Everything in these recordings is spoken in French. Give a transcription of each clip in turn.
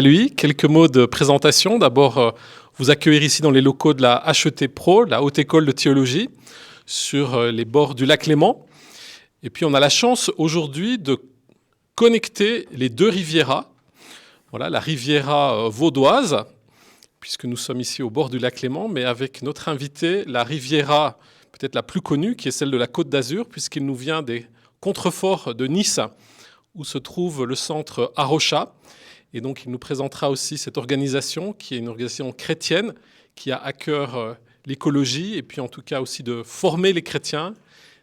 Lui, quelques mots de présentation. D'abord, vous accueillir ici dans les locaux de la HET Pro, la Haute École de Théologie, sur les bords du lac Léman. Et puis, on a la chance aujourd'hui de connecter les deux Rivieras. Voilà, la Riviera vaudoise, puisque nous sommes ici au bord du lac Léman, mais avec notre invité, la Riviera peut-être la plus connue, qui est celle de la Côte d'Azur, puisqu'il nous vient des contreforts de Nice, où se trouve le centre Arocha. Et donc, il nous présentera aussi cette organisation, qui est une organisation chrétienne, qui a à cœur l'écologie, et puis en tout cas aussi de former les chrétiens,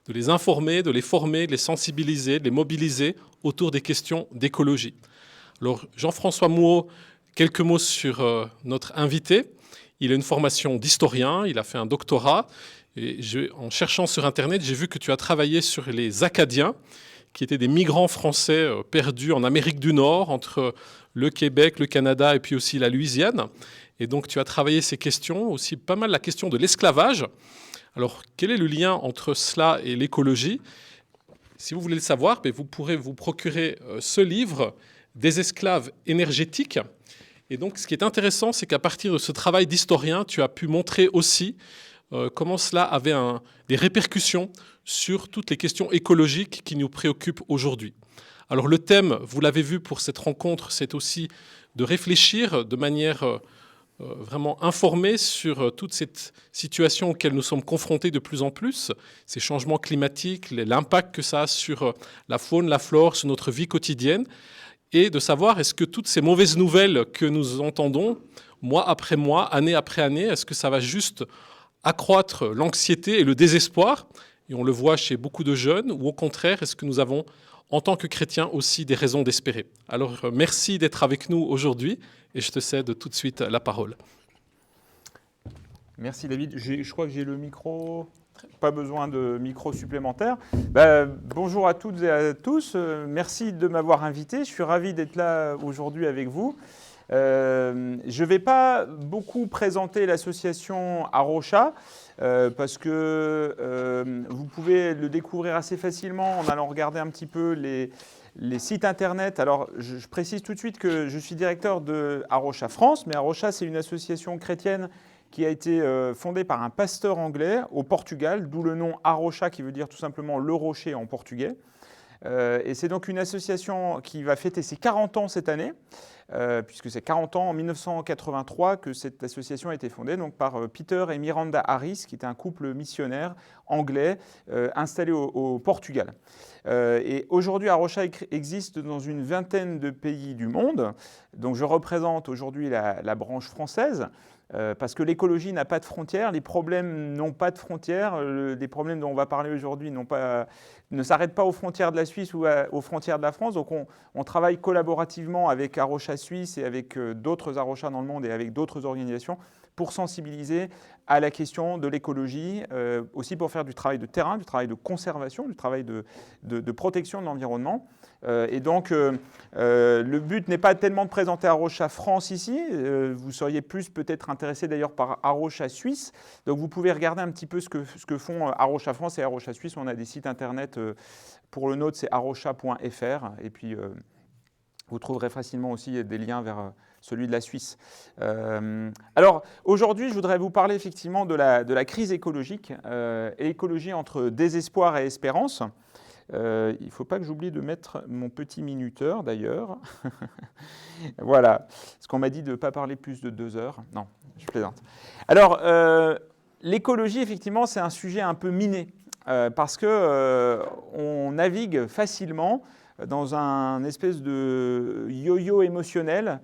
de les informer, de les former, de les sensibiliser, de les mobiliser autour des questions d'écologie. Alors, Jean-François Mouot, quelques mots sur notre invité. Il a une formation d'historien, il a fait un doctorat. Et en cherchant sur Internet, j'ai vu que tu as travaillé sur les Acadiens, qui étaient des migrants français perdus en Amérique du Nord, entre le Québec, le Canada et puis aussi la Louisiane. Et donc, tu as travaillé ces questions, aussi pas mal la question de l'esclavage. Alors, quel est le lien entre cela et l'écologie ? Si vous voulez le savoir, vous pourrez vous procurer ce livre, Des esclaves énergétiques. Et donc, ce qui est intéressant, c'est qu'à partir de ce travail d'historien, tu as pu montrer aussi comment cela avait des répercussions sur toutes les questions écologiques qui nous préoccupent aujourd'hui. Alors le thème, vous l'avez vu pour cette rencontre, c'est aussi de réfléchir de manière vraiment informée sur toute cette situation auquel nous sommes confrontés de plus en plus, ces changements climatiques, l'impact que ça a sur la faune, la flore, sur notre vie quotidienne, et de savoir est-ce que toutes ces mauvaises nouvelles que nous entendons, mois après mois, année après année, est-ce que ça va juste accroître l'anxiété et le désespoir, et on le voit chez beaucoup de jeunes, ou au contraire, est-ce que nous avons, en tant que chrétiens, aussi des raisons d'espérer ? Alors, merci d'être avec nous aujourd'hui, et je te cède tout de suite la parole. Merci David. Je crois que j'ai le micro, pas besoin de micro supplémentaire. Bonjour à toutes et à tous, merci de m'avoir invité, je suis ravi d'être là aujourd'hui avec vous. Je ne vais pas beaucoup présenter l'association Arocha parce que vous pouvez le découvrir assez facilement en allant regarder un petit peu les sites internet. Alors, je précise tout de suite que je suis directeur de Arocha France, mais Arocha, c'est une association chrétienne qui a été fondée par un pasteur anglais au Portugal, d'où le nom Arocha qui veut dire tout simplement le rocher en portugais. Et c'est donc une association qui va fêter ses 40 ans cette année, puisque c'est 40 ans en 1983 que cette association a été fondée donc par Peter et Miranda Harris, qui était un couple missionnaire anglais installé au Portugal. Et aujourd'hui, Arocha existe dans une vingtaine de pays du monde. Donc je représente aujourd'hui la branche française. Parce que l'écologie n'a pas de frontières, les problèmes n'ont pas de frontières, les problèmes dont on va parler aujourd'hui ne s'arrêtent pas aux frontières de la Suisse ou aux frontières de la France. Donc on travaille collaborativement avec Arocha Suisse et avec d'autres Arocha dans le monde et avec d'autres organisations pour sensibiliser à la question de l'écologie, aussi pour faire du travail de terrain, du travail de conservation, du travail de protection de l'environnement. Et donc, le but n'est pas tellement de présenter Arocha France ici. Vous seriez plus peut-être intéressé d'ailleurs par Arocha Suisse. Donc, vous pouvez regarder un petit peu ce que font Arocha France et Arocha Suisse. On a des sites internet. Pour le nôtre, c'est arocha.fr. Et puis, vous trouverez facilement aussi des liens vers celui de la Suisse. Alors, aujourd'hui, je voudrais vous parler effectivement de la crise écologique et écologie entre désespoir et espérance. Il ne faut pas que j'oublie de mettre mon petit minuteur, d'ailleurs. Voilà, parce qu'on m'a dit de ne pas parler plus de 2 heures. Non, je plaisante. Alors, l'écologie, effectivement, c'est un sujet un peu miné, parce qu'on navigue facilement dans un espèce de yo-yo émotionnel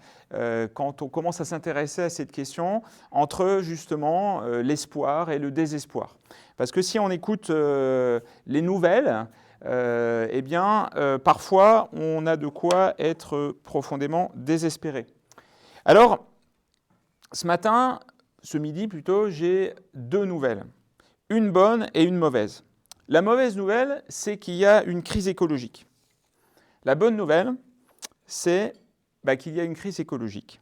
quand on commence à s'intéresser à cette question entre justement l'espoir et le désespoir. Parce que si on écoute les nouvelles, parfois on a de quoi être profondément désespéré. Alors, ce midi plutôt, j'ai 2 nouvelles, une bonne et une mauvaise. La mauvaise nouvelle, c'est qu'il y a une crise écologique. La bonne nouvelle, c'est qu'il y a une crise écologique.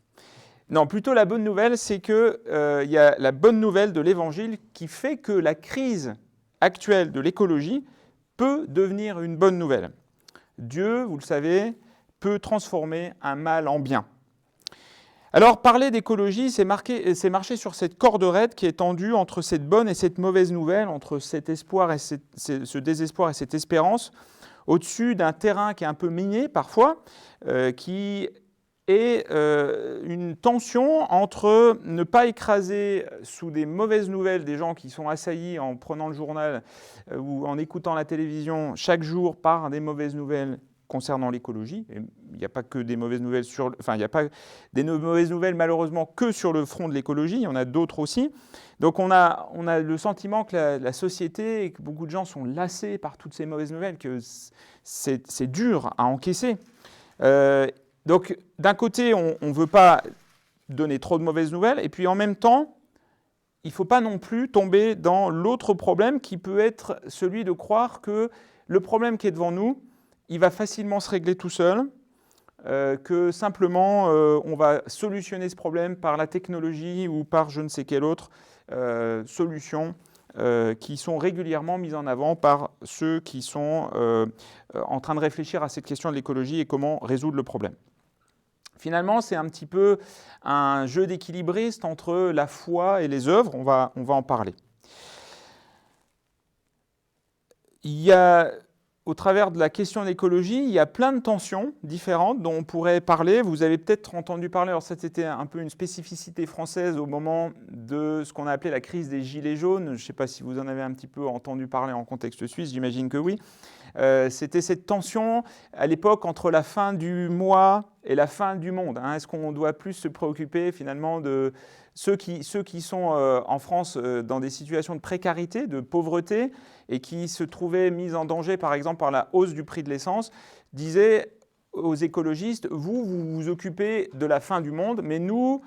Non, plutôt la bonne nouvelle, c'est qu'il y a la bonne nouvelle de l'Évangile qui fait que la crise actuelle de l'écologie peut devenir une bonne nouvelle. Dieu, vous le savez, peut transformer un mal en bien. Alors, parler d'écologie, c'est marcher sur cette corde raide qui est tendue entre cette bonne et cette mauvaise nouvelle, entre cet espoir et ce désespoir et cette espérance, au-dessus d'un terrain qui est un peu miné parfois, qui est une tension entre ne pas écraser sous des mauvaises nouvelles des gens qui sont assaillis en prenant le journal ou en écoutant la télévision chaque jour par des mauvaises nouvelles concernant l'écologie. Il n'y a pas que des mauvaises nouvelles il n'y a pas des mauvaises nouvelles malheureusement que sur le front de l'écologie, il y en a d'autres aussi. Donc on a le sentiment que la société et que beaucoup de gens sont lassés par toutes ces mauvaises nouvelles, que c'est dur à encaisser. Donc d'un côté, on ne veut pas donner trop de mauvaises nouvelles, et puis en même temps, il ne faut pas non plus tomber dans l'autre problème qui peut être celui de croire que le problème qui est devant nous, il va facilement se régler tout seul, que simplement on va solutionner ce problème par la technologie ou par je ne sais quelle autre solution qui sont régulièrement mises en avant par ceux qui sont en train de réfléchir à cette question de l'écologie et comment résoudre le problème. Finalement, c'est un petit peu un jeu d'équilibriste entre la foi et les œuvres, on va en parler. Il y a, au travers de la question de l'écologie, il y a plein de tensions différentes dont on pourrait parler. Vous avez peut-être entendu parler, alors ça c'était un peu une spécificité française au moment de ce qu'on a appelé la crise des Gilets jaunes. Je ne sais pas si vous en avez un petit peu entendu parler en contexte suisse, j'imagine que oui. C'était cette tension à l'époque entre la fin du mois et la fin du monde. Est-ce qu'on doit plus se préoccuper finalement de ceux qui sont en France dans des situations de précarité, de pauvreté, et qui se trouvaient mis en danger par exemple par la hausse du prix de l'essence, disaient aux écologistes, vous vous occupez de la fin du monde, mais nous,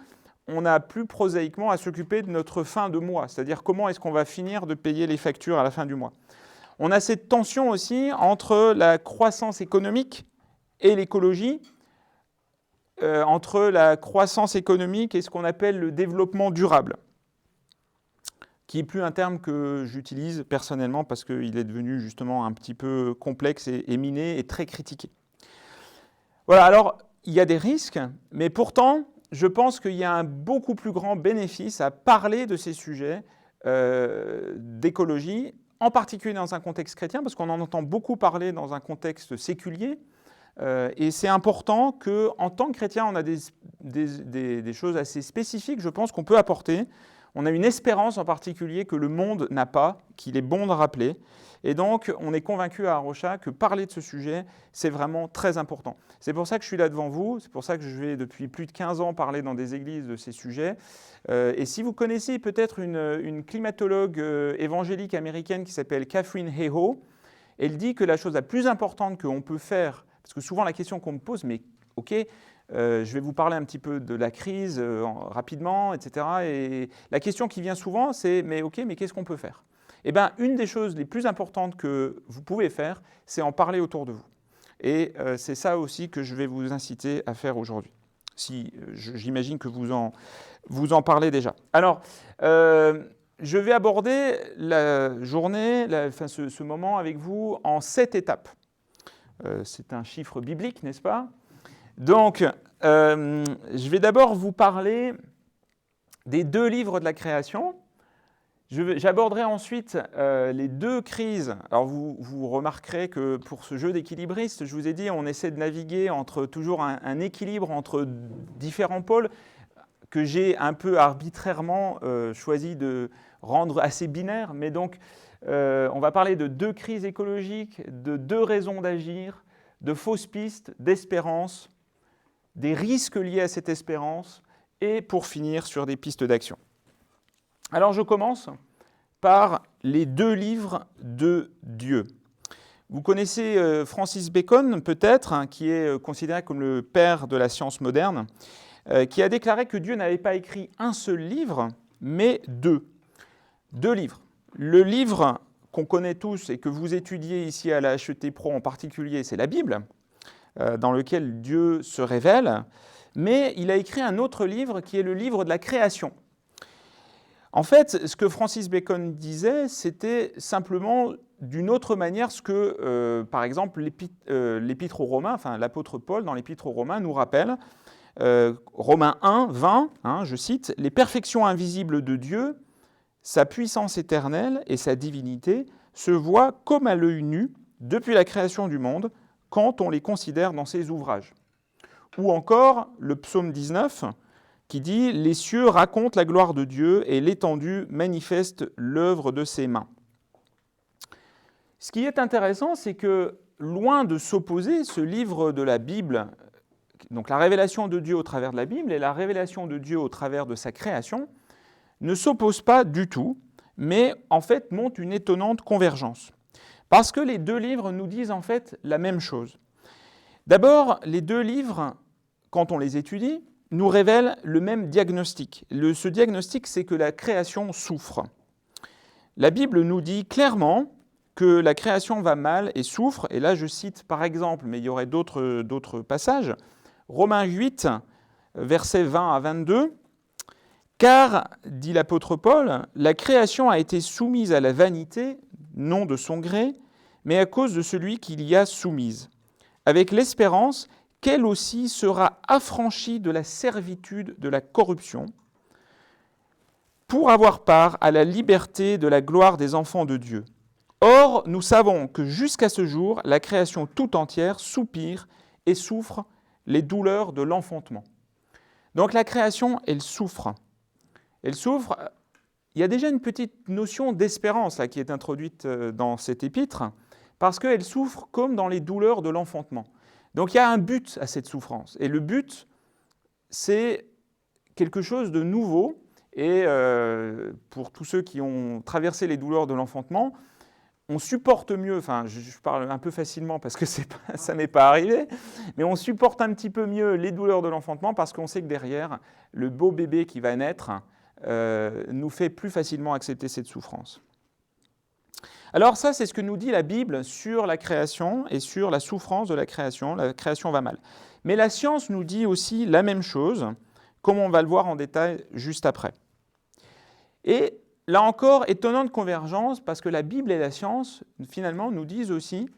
on a plus prosaïquement à s'occuper de notre fin de mois, c'est-à-dire comment est-ce qu'on va finir de payer les factures à la fin du mois. On a cette tension aussi entre la croissance économique et l'écologie, entre la croissance économique et ce qu'on appelle le développement durable, qui n'est plus un terme que j'utilise personnellement parce qu'il est devenu justement un petit peu complexe et miné et très critiqué. Voilà, alors il y a des risques, mais pourtant, je pense qu'il y a un beaucoup plus grand bénéfice à parler de ces sujets d'écologie, en particulier dans un contexte chrétien, parce qu'on en entend beaucoup parler dans un contexte séculier. Et c'est important qu'en tant que chrétien, on a des choses assez spécifiques, je pense, qu'on peut apporter. On a une espérance en particulier que le monde n'a pas, qu'il est bon de rappeler. Et donc, on est convaincu à Arocha que parler de ce sujet, c'est vraiment très important. C'est pour ça que je suis là devant vous, c'est pour ça que je vais depuis plus de 15 ans parler dans des églises de ces sujets. Et si vous connaissez peut-être une climatologue évangélique américaine qui s'appelle Katherine Hayhoe, elle dit que la chose la plus importante qu'on peut faire, parce que souvent la question qu'on me pose, mais ok, je vais vous parler un petit peu de la crise rapidement, etc. Et la question qui vient souvent, c'est mais ok, mais qu'est-ce qu'on peut faire ? Eh bien, une des choses les plus importantes que vous pouvez faire, c'est en parler autour de vous. Et c'est ça aussi que je vais vous inciter à faire aujourd'hui. Si j'imagine que vous en parlez déjà. Alors, je vais aborder la journée, ce moment avec vous en 7 étapes. C'est un chiffre biblique, n'est-ce pas ? Donc, je vais d'abord vous parler des 2 livres de la création. J'aborderai ensuite les 2 crises. Alors, vous remarquerez que pour ce jeu d'équilibriste, je vous ai dit, on essaie de naviguer entre toujours un équilibre entre différents pôles que j'ai un peu arbitrairement choisi de rendre assez binaire. Mais donc, on va parler de 2 crises écologiques, de 2 raisons d'agir, de fausses pistes, d'espérance, des risques liés à cette espérance, et pour finir sur des pistes d'action. Alors je commence par les 2 livres de Dieu. Vous connaissez Francis Bacon peut-être, qui est considéré comme le père de la science moderne, qui a déclaré que Dieu n'avait pas écrit un seul livre, mais 2. 2 livres. Le livre qu'on connaît tous et que vous étudiez ici à la HET Pro en particulier, c'est la Bible, dans lequel Dieu se révèle, mais il a écrit un autre livre qui est le livre de la création. En fait, ce que Francis Bacon disait, c'était simplement d'une autre manière ce que, par exemple, l'Épître aux Romains, enfin l'apôtre Paul dans l'Épître aux Romains nous rappelle. Romains 1, 20, je cite, « Les perfections invisibles de Dieu, sa puissance éternelle et sa divinité se voient comme à l'œil nu depuis la création du monde quand on les considère dans ses ouvrages. » Ou encore le psaume 19 qui dit « Les cieux racontent la gloire de Dieu et l'étendue manifeste l'œuvre de ses mains. » Ce qui est intéressant, c'est que loin de s'opposer, ce livre de la Bible, donc la révélation de Dieu au travers de la Bible et la révélation de Dieu au travers de sa création, ne s'opposent pas du tout, mais en fait montrent une étonnante convergence. Parce que les deux livres nous disent en fait la même chose. D'abord, les deux livres, quand on les étudie, nous révèlent le même diagnostic. Ce diagnostic, c'est que la création souffre. La Bible nous dit clairement que la création va mal et souffre, et là je cite par exemple, mais il y aurait d'autres passages, Romains 8, versets 20 à 22, « Car, dit l'apôtre Paul, la création a été soumise à la vanité, non de son gré, mais à cause de celui qui l'y a soumise, avec l'espérance qu'elle aussi sera affranchie de la servitude de la corruption, pour avoir part à la liberté de la gloire des enfants de Dieu. Or, nous savons que jusqu'à ce jour, la création tout entière soupire et souffre les douleurs de l'enfantement. » Donc la création, elle souffre. Elle souffre. Il y a déjà une petite notion d'espérance là, qui est introduite dans cet épître, parce qu'elle souffre comme dans les douleurs de l'enfantement. Donc il y a un but à cette souffrance. Et le but, c'est quelque chose de nouveau. Et pour tous ceux qui ont traversé les douleurs de l'enfantement, on supporte mieux, enfin je parle un peu facilement parce que ça m'est pas arrivé, mais on supporte un petit peu mieux les douleurs de l'enfantement parce qu'on sait que derrière, le beau bébé qui va naître nous fait plus facilement accepter cette souffrance. Alors ça, c'est ce que nous dit la Bible sur la création et sur la souffrance de la création va mal. Mais la science nous dit aussi la même chose, comme on va le voir en détail juste après. Et là encore, étonnante convergence, parce que la Bible et la science, finalement, nous disent aussi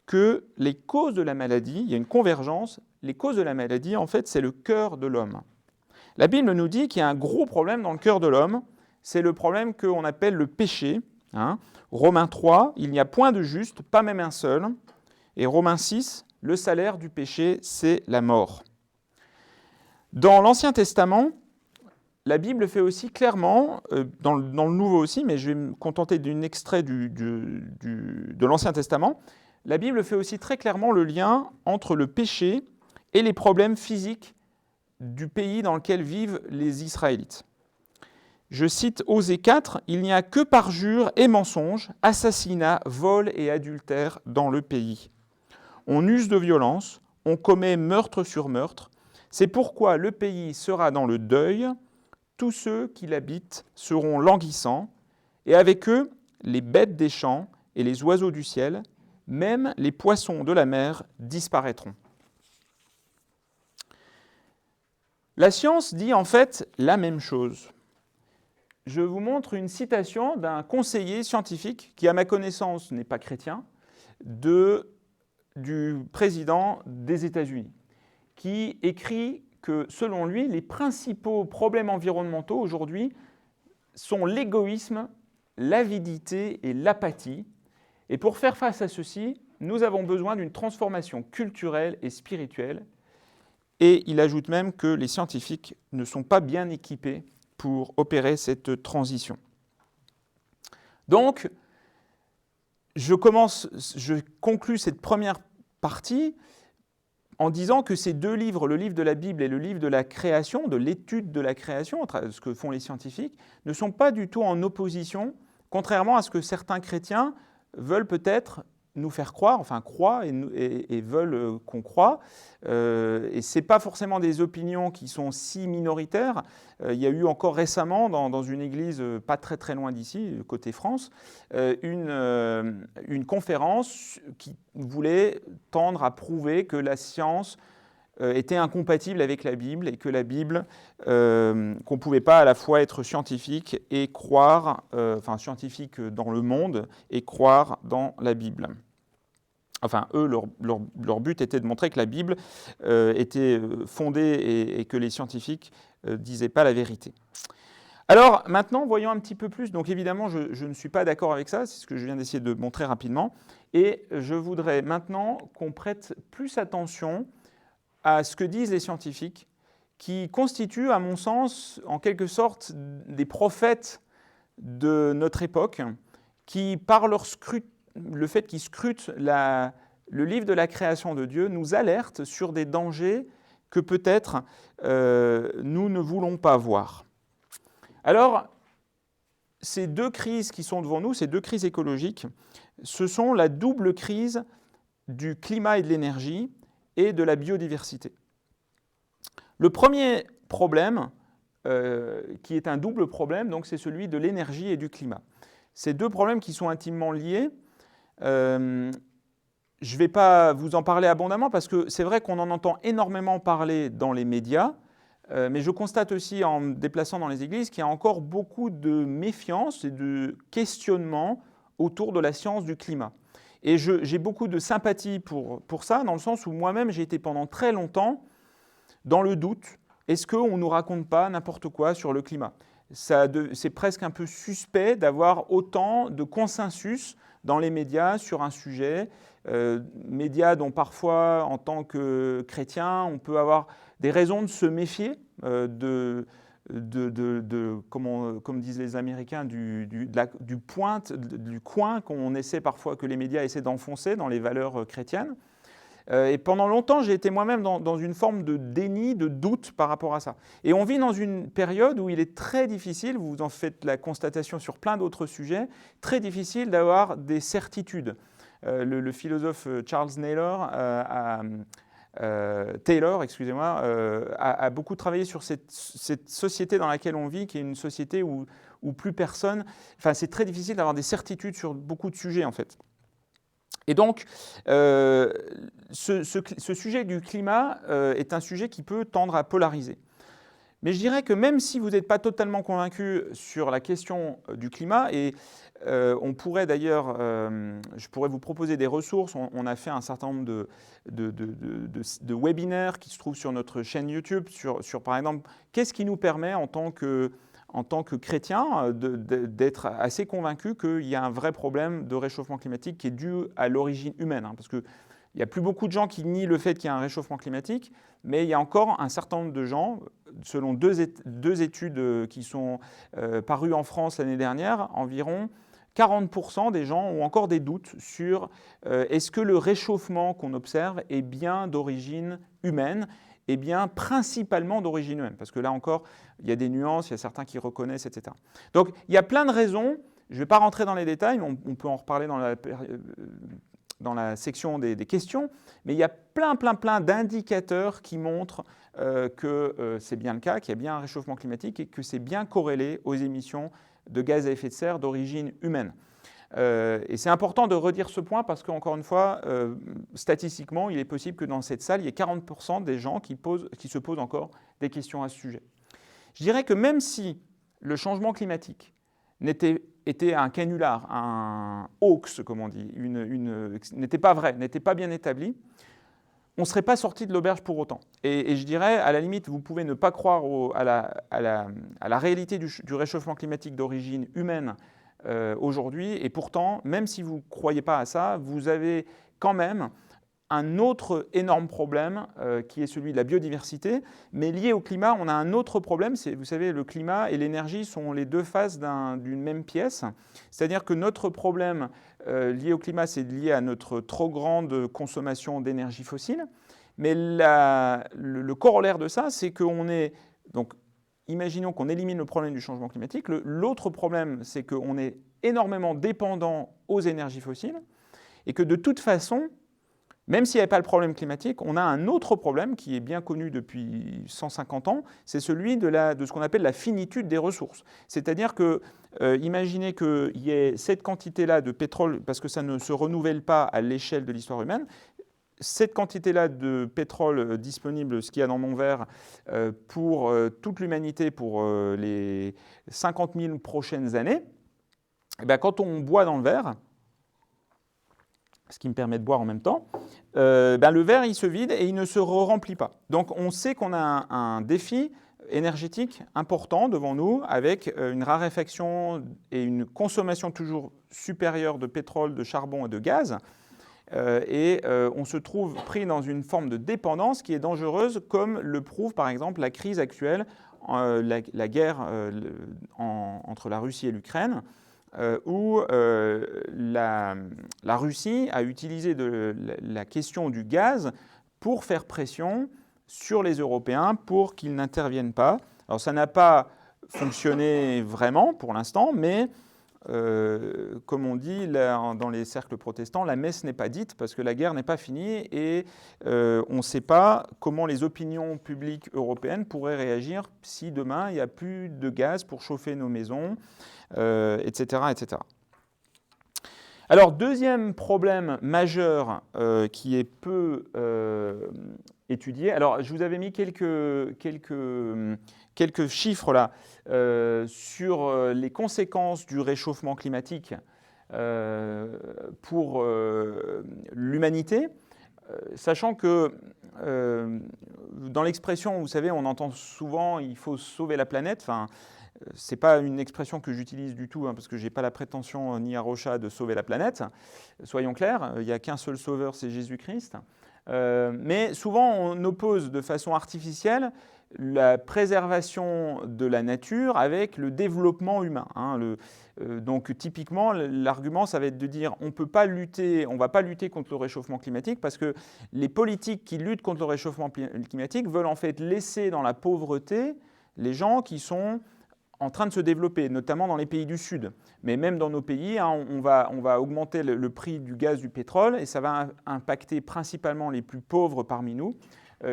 que les causes de la maladie, il y a une convergence, les causes de la maladie, en fait, c'est le cœur de l'homme. La Bible nous dit qu'il y a un gros problème dans le cœur de l'homme, c'est le problème qu'on appelle le péché. Romains 3, il n'y a point de juste, pas même un seul. Et Romains 6, le salaire du péché, c'est la mort. Dans l'Ancien Testament, la Bible fait aussi clairement, dans le Nouveau aussi, mais je vais me contenter d'un extrait de l'Ancien Testament, la Bible fait aussi très clairement le lien entre le péché et les problèmes physiques du pays dans lequel vivent les Israélites. Je cite Osée 4, « Il n'y a que parjure et mensonge, assassinat, vol et adultère dans le pays. On use de violence, on commet meurtre sur meurtre. C'est pourquoi le pays sera dans le deuil. Tous ceux qui l'habitent seront languissants, et avec eux, les bêtes des champs et les oiseaux du ciel, même les poissons de la mer disparaîtront. » La science dit en fait la même chose. Je vous montre une citation d'un conseiller scientifique qui, à ma connaissance, n'est pas chrétien, du président des États-Unis, qui écrit que, selon lui, les principaux problèmes environnementaux aujourd'hui sont l'égoïsme, l'avidité et l'apathie. Et pour faire face à ceci, nous avons besoin d'une transformation culturelle et spirituelle. Et il ajoute même que les scientifiques ne sont pas bien équipés pour opérer cette transition. Donc, je conclus cette première partie en disant que ces deux livres, le livre de la Bible et le livre de la création, de l'étude de la création, ce que font les scientifiques, ne sont pas du tout en opposition, contrairement à ce que certains chrétiens veulent peut-être nous faire croire, enfin croient et veulent qu'on croie. Et ce n'est pas forcément des opinions qui sont si minoritaires. Il y a eu encore récemment, dans une église pas très très loin d'ici, côté France, une conférence qui voulait tendre à prouver que la science était incompatible avec la Bible et que la Bible, qu'on ne pouvait pas à la fois être scientifique et croire, scientifique dans le monde et croire dans la Bible. Enfin, eux, leur but était de montrer que la Bible était fondée et que les scientifiques ne disaient pas la vérité. Alors maintenant, voyons un petit peu plus. Donc évidemment, je ne suis pas d'accord avec ça, c'est ce que je viens d'essayer de montrer rapidement. Et je voudrais maintenant qu'on prête plus attention à ce que disent les scientifiques, qui constituent, à mon sens, en quelque sorte, des prophètes de notre époque, qui, par le fait qu'ils scrutent le livre de la création de Dieu, nous alertent sur des dangers que peut-être nous ne voulons pas voir. Alors, ces deux crises qui sont devant nous, ces deux crises écologiques, ce sont la double crise du climat et de l'énergie et de la biodiversité. Le premier problème, qui est un double problème, donc c'est celui de l'énergie et du climat. Ces deux problèmes qui sont intimement liés, je ne vais pas vous en parler abondamment parce que c'est vrai qu'on en entend énormément parler dans les médias, mais je constate aussi en me déplaçant dans les églises qu'il y a encore beaucoup de méfiance et de questionnement autour de la science du climat. Et j'ai beaucoup de sympathie pour ça, dans le sens où moi-même j'ai été pendant très longtemps dans le doute. Est-ce qu'on ne nous raconte pas n'importe quoi sur le climat ? C'est presque un peu suspect d'avoir autant de consensus dans les médias sur un sujet, médias dont parfois, en tant que chrétien, on peut avoir des raisons de se méfier comme disent les Américains, du coin qu'on essaie parfois, que les médias essaient d'enfoncer dans les valeurs chrétiennes. Et pendant longtemps, j'ai été moi-même dans une forme de déni, de doute par rapport à ça. Et on vit dans une période où il est très difficile, vous en faites la constatation sur plein d'autres sujets, très difficile d'avoir des certitudes. Le philosophe Charles Taylor, a beaucoup travaillé sur cette société dans laquelle on vit, qui est une société où plus personne... Enfin, c'est très difficile d'avoir des certitudes sur beaucoup de sujets, en fait. Et donc, ce sujet du climat est un sujet qui peut tendre à polariser. Mais je dirais que même si vous n'êtes pas totalement convaincu sur la question du climat, et on pourrait d'ailleurs, je pourrais vous proposer des ressources, on a fait un certain nombre de webinaires qui se trouvent sur notre chaîne YouTube, sur par exemple, qu'est-ce qui nous permet en tant que chrétien d'être assez convaincu qu'il y a un vrai problème de réchauffement climatique qui est dû à l'origine humaine. Parce qu'il n'y a plus beaucoup de gens qui nient le fait qu'il y a un réchauffement climatique, mais il y a encore un certain nombre de gens, selon deux études qui sont parues en France l'année dernière, environ 40% des gens ont encore des doutes sur est-ce que le réchauffement qu'on observe est bien d'origine humaine, et bien principalement d'origine humaine. Parce que là encore, il y a des nuances, il y a certains qui reconnaissent, etc. Donc il y a plein de raisons, je ne vais pas rentrer dans les détails, mais on peut en reparler dans la section des questions, mais il y a plein d'indicateurs qui montrent que c'est bien le cas, qu'il y a bien un réchauffement climatique et que c'est bien corrélé aux émissions de gaz à effet de serre d'origine humaine. Et c'est important de redire ce point parce qu'encore une fois, statistiquement, il est possible que dans cette salle, il y ait 40% des gens qui se posent encore des questions à ce sujet. Je dirais que même si le changement climatique était un canular, un hoax, comme on dit, n'était pas vrai, n'était pas bien établi, on ne serait pas sorti de l'auberge pour autant. Et je dirais, à la limite, vous pouvez ne pas croire à la réalité du réchauffement climatique d'origine humaine aujourd'hui, et pourtant, même si vous ne croyez pas à ça, vous avez quand même un autre énorme problème qui est celui de la biodiversité, mais lié au climat, on a un autre problème, vous savez, le climat et l'énergie sont les deux faces d'une même pièce, c'est-à-dire que notre problème lié au climat, c'est lié à notre trop grande consommation d'énergie fossile, mais le corollaire de ça, c'est qu'on est... Donc, imaginons qu'on élimine le problème du changement climatique. L'autre problème, c'est qu'on est énormément dépendant aux énergies fossiles et que de toute façon, même s'il n'y avait pas le problème climatique, on a un autre problème qui est bien connu depuis 150 ans, c'est celui de ce qu'on appelle la finitude des ressources. C'est-à-dire que, imaginez qu'il y ait cette quantité-là de pétrole, parce que ça ne se renouvelle pas à l'échelle de l'histoire humaine, cette quantité-là de pétrole disponible, ce qu'il y a dans mon verre, pour toute l'humanité pour les 50 000 prochaines années, et bien quand on boit dans le verre, ce qui me permet de boire en même temps, le verre il se vide et il ne se remplit pas. Donc on sait qu'on a un défi énergétique important devant nous avec une raréfaction et une consommation toujours supérieure de pétrole, de charbon et de gaz. On se trouve pris dans une forme de dépendance qui est dangereuse, comme le prouve par exemple la crise actuelle, la guerre entre la Russie et l'Ukraine, où la Russie a utilisé la question du gaz pour faire pression sur les Européens pour qu'ils n'interviennent pas. Alors ça n'a pas fonctionné vraiment pour l'instant, mais comme on dit dans les cercles protestants, la messe n'est pas dite parce que la guerre n'est pas finie et on ne sait pas comment les opinions publiques européennes pourraient réagir si demain il n'y a plus de gaz pour chauffer nos maisons, etc., etc. Alors, deuxième problème majeur qui est peu étudié. Alors, je vous avais mis quelques chiffres là sur les conséquences du réchauffement climatique pour l'humanité, sachant que dans l'expression, vous savez, on entend souvent « il faut sauver la planète ». Enfin, ce n'est pas une expression que j'utilise du tout, parce que je n'ai pas la prétention ni à Rocha de sauver la planète. Soyons clairs, il n'y a qu'un seul sauveur, c'est Jésus-Christ. Mais souvent, on oppose de façon artificielle la préservation de la nature avec le développement humain. Donc typiquement, l'argument, ça va être de dire on ne va pas lutter contre le réchauffement climatique parce que les politiques qui luttent contre le réchauffement climatique veulent en fait laisser dans la pauvreté les gens qui sont en train de se développer, notamment dans les pays du Sud. Mais même dans nos pays, on va augmenter le prix du gaz, du pétrole, et ça va impacter principalement les plus pauvres parmi nous,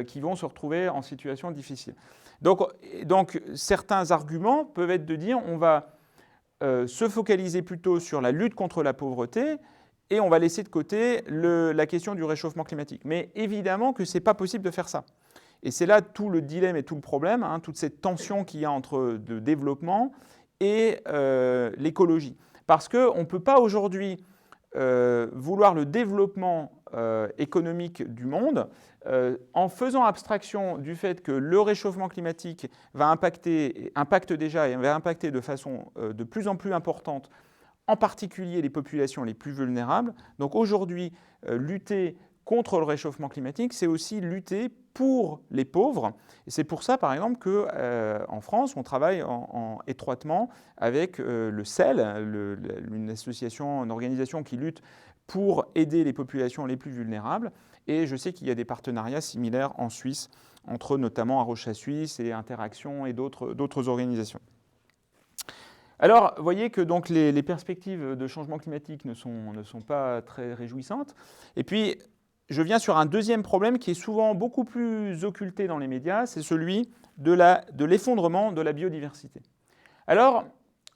qui vont se retrouver en situation difficile. Donc certains arguments peuvent être de dire on va se focaliser plutôt sur la lutte contre la pauvreté, et on va laisser de côté la question du réchauffement climatique. Mais évidemment que ce n'est pas possible de faire ça. Et c'est là tout le dilemme et tout le problème, toute cette tension qu'il y a entre le développement et l'écologie. Parce qu'on ne peut pas aujourd'hui vouloir le développement économique du monde en faisant abstraction du fait que le réchauffement climatique impacte déjà et va impacter de façon de plus en plus importante, en particulier les populations les plus vulnérables. Donc aujourd'hui, lutter contre le réchauffement climatique, c'est aussi lutter pour les pauvres. Et c'est pour ça, par exemple, qu'en France, on travaille étroitement avec le CEL, une association, une organisation qui lutte pour aider les populations les plus vulnérables. Et je sais qu'il y a des partenariats similaires en Suisse, entre notamment Arrocha Suisse et Interaction et d'autres organisations. Alors, vous voyez que donc, les perspectives de changement climatique ne sont pas très réjouissantes. Et puis, je viens sur un deuxième problème qui est souvent beaucoup plus occulté dans les médias, c'est celui de l'effondrement de la biodiversité. Alors,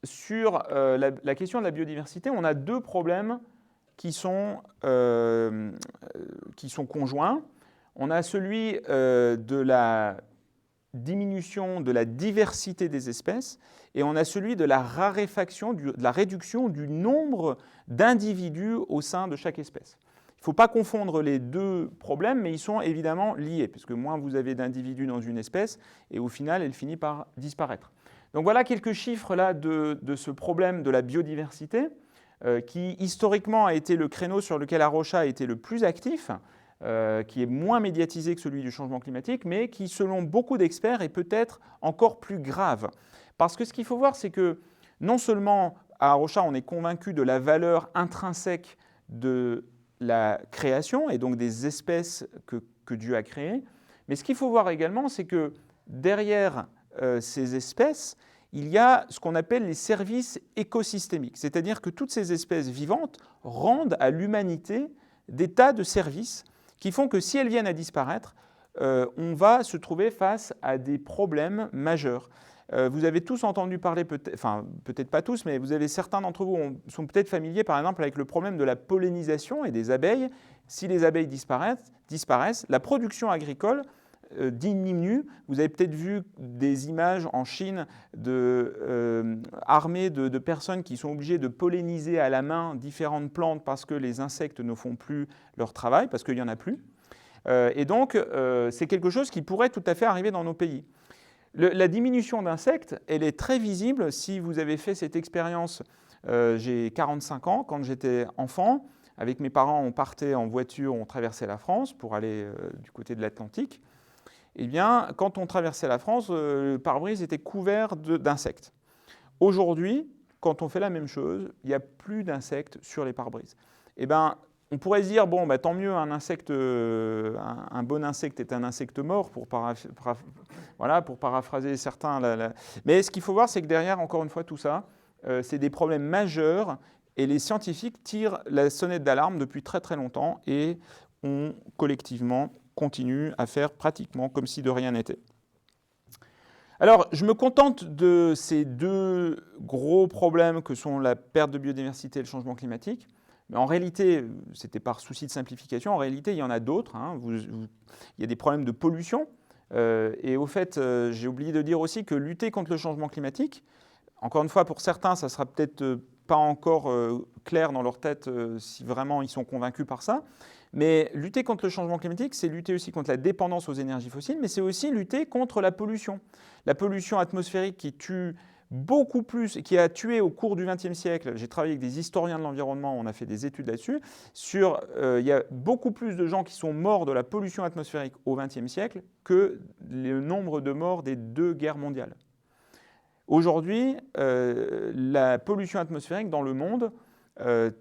sur la question de la biodiversité, on a deux problèmes qui sont conjoints. On a celui de la diminution de la diversité des espèces et on a celui de la raréfaction, de la réduction du nombre d'individus au sein de chaque espèce. Il ne faut pas confondre les deux problèmes, mais ils sont évidemment liés, puisque moins vous avez d'individus dans une espèce, et au final, elle finit par disparaître. Donc voilà quelques chiffres là, de ce problème de la biodiversité, qui historiquement a été le créneau sur lequel Arrocha a été le plus actif, qui est moins médiatisé que celui du changement climatique, mais qui, selon beaucoup d'experts, est peut-être encore plus grave. Parce que ce qu'il faut voir, c'est que non seulement à Arrocha, on est convaincu de la valeur intrinsèque de la création et donc des espèces que Dieu a créées. Mais ce qu'il faut voir également, c'est que derrière ces espèces, il y a ce qu'on appelle les services écosystémiques. C'est-à-dire que toutes ces espèces vivantes rendent à l'humanité des tas de services qui font que si elles viennent à disparaître, on va se trouver face à des problèmes majeurs. Vous avez tous entendu parler, peut-être pas tous, mais vous avez certains d'entre vous sont peut-être familiers par exemple avec le problème de la pollinisation et des abeilles. Si les abeilles disparaissent, la production agricole diminue. Vous avez peut-être vu des images en Chine armées de personnes qui sont obligées de polliniser à la main différentes plantes parce que les insectes ne font plus leur travail, parce qu'il n'y en a plus. Et donc, c'est quelque chose qui pourrait tout à fait arriver dans nos pays. La diminution d'insectes, elle est très visible si vous avez fait cette expérience. J'ai 45 ans, quand j'étais enfant, avec mes parents, on partait en voiture, on traversait la France pour aller du côté de l'Atlantique. Eh bien, quand on traversait la France, le pare-brise était couvert d'insectes. Aujourd'hui, quand on fait la même chose, il n'y a plus d'insectes sur les pare-brises. Eh bien, on pourrait se dire, bon, bah, tant mieux, un bon insecte est un insecte mort, pour paraphraser certains. Mais ce qu'il faut voir, c'est que derrière, encore une fois, tout ça, c'est des problèmes majeurs, et les scientifiques tirent la sonnette d'alarme depuis très très longtemps, et on, collectivement, continue à faire pratiquement comme si de rien n'était. Alors, je me contente de ces deux gros problèmes que sont la perte de biodiversité et le changement climatique. Mais en réalité, c'était par souci de simplification, en réalité, il y en a d'autres. Il y a des problèmes de pollution. Et au fait, j'ai oublié de dire aussi que lutter contre le changement climatique, encore une fois, pour certains, ça ne sera peut-être pas encore clair dans leur tête si vraiment ils sont convaincus par ça. Mais lutter contre le changement climatique, c'est lutter aussi contre la dépendance aux énergies fossiles, mais c'est aussi lutter contre la pollution. La pollution atmosphérique qui tue beaucoup plus, qui a tué au cours du XXe siècle, j'ai travaillé avec des historiens de l'environnement, on a fait des études là-dessus, il y a beaucoup plus de gens qui sont morts de la pollution atmosphérique au XXe siècle que le nombre de morts des 2 guerres mondiales. Aujourd'hui, la pollution atmosphérique dans le monde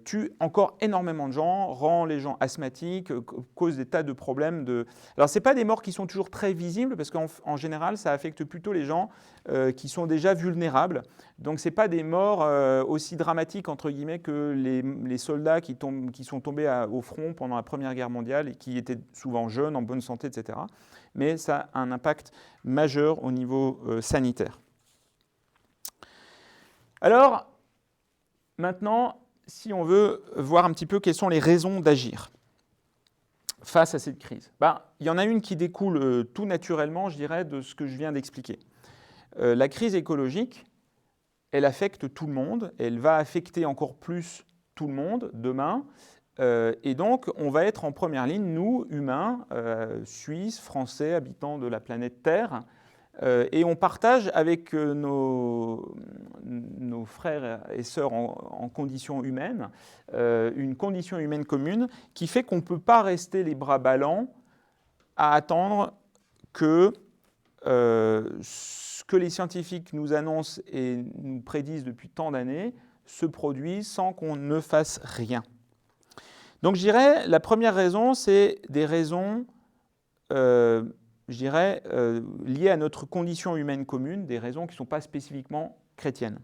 tue encore énormément de gens, rend les gens asthmatiques, cause des tas de problèmes. Alors, ce n'est pas des morts qui sont toujours très visibles, parce qu'en général, ça affecte plutôt les gens qui sont déjà vulnérables. Donc, ce n'est pas des morts aussi dramatiques, entre guillemets, que les soldats qui sont tombés au front pendant la Première Guerre mondiale et qui étaient souvent jeunes, en bonne santé, etc. Mais ça a un impact majeur au niveau sanitaire. Alors, maintenant, si on veut voir un petit peu quelles sont les raisons d'agir face à cette crise, il y en a une qui découle tout naturellement, je dirais, de ce que je viens d'expliquer. La crise écologique, elle affecte tout le monde, elle va affecter encore plus tout le monde demain, et donc on va être en première ligne, nous, humains, Suisses, Français, habitants de la planète Terre, et on partage avec nos frères et sœurs en condition humaine, une condition humaine commune qui fait qu'on ne peut pas rester les bras ballants à attendre que ce que les scientifiques nous annoncent et nous prédisent depuis tant d'années se produise sans qu'on ne fasse rien. Donc je dirais, la première raison, c'est des raisons liées à notre condition humaine commune, des raisons qui ne sont pas spécifiquement chrétiennes.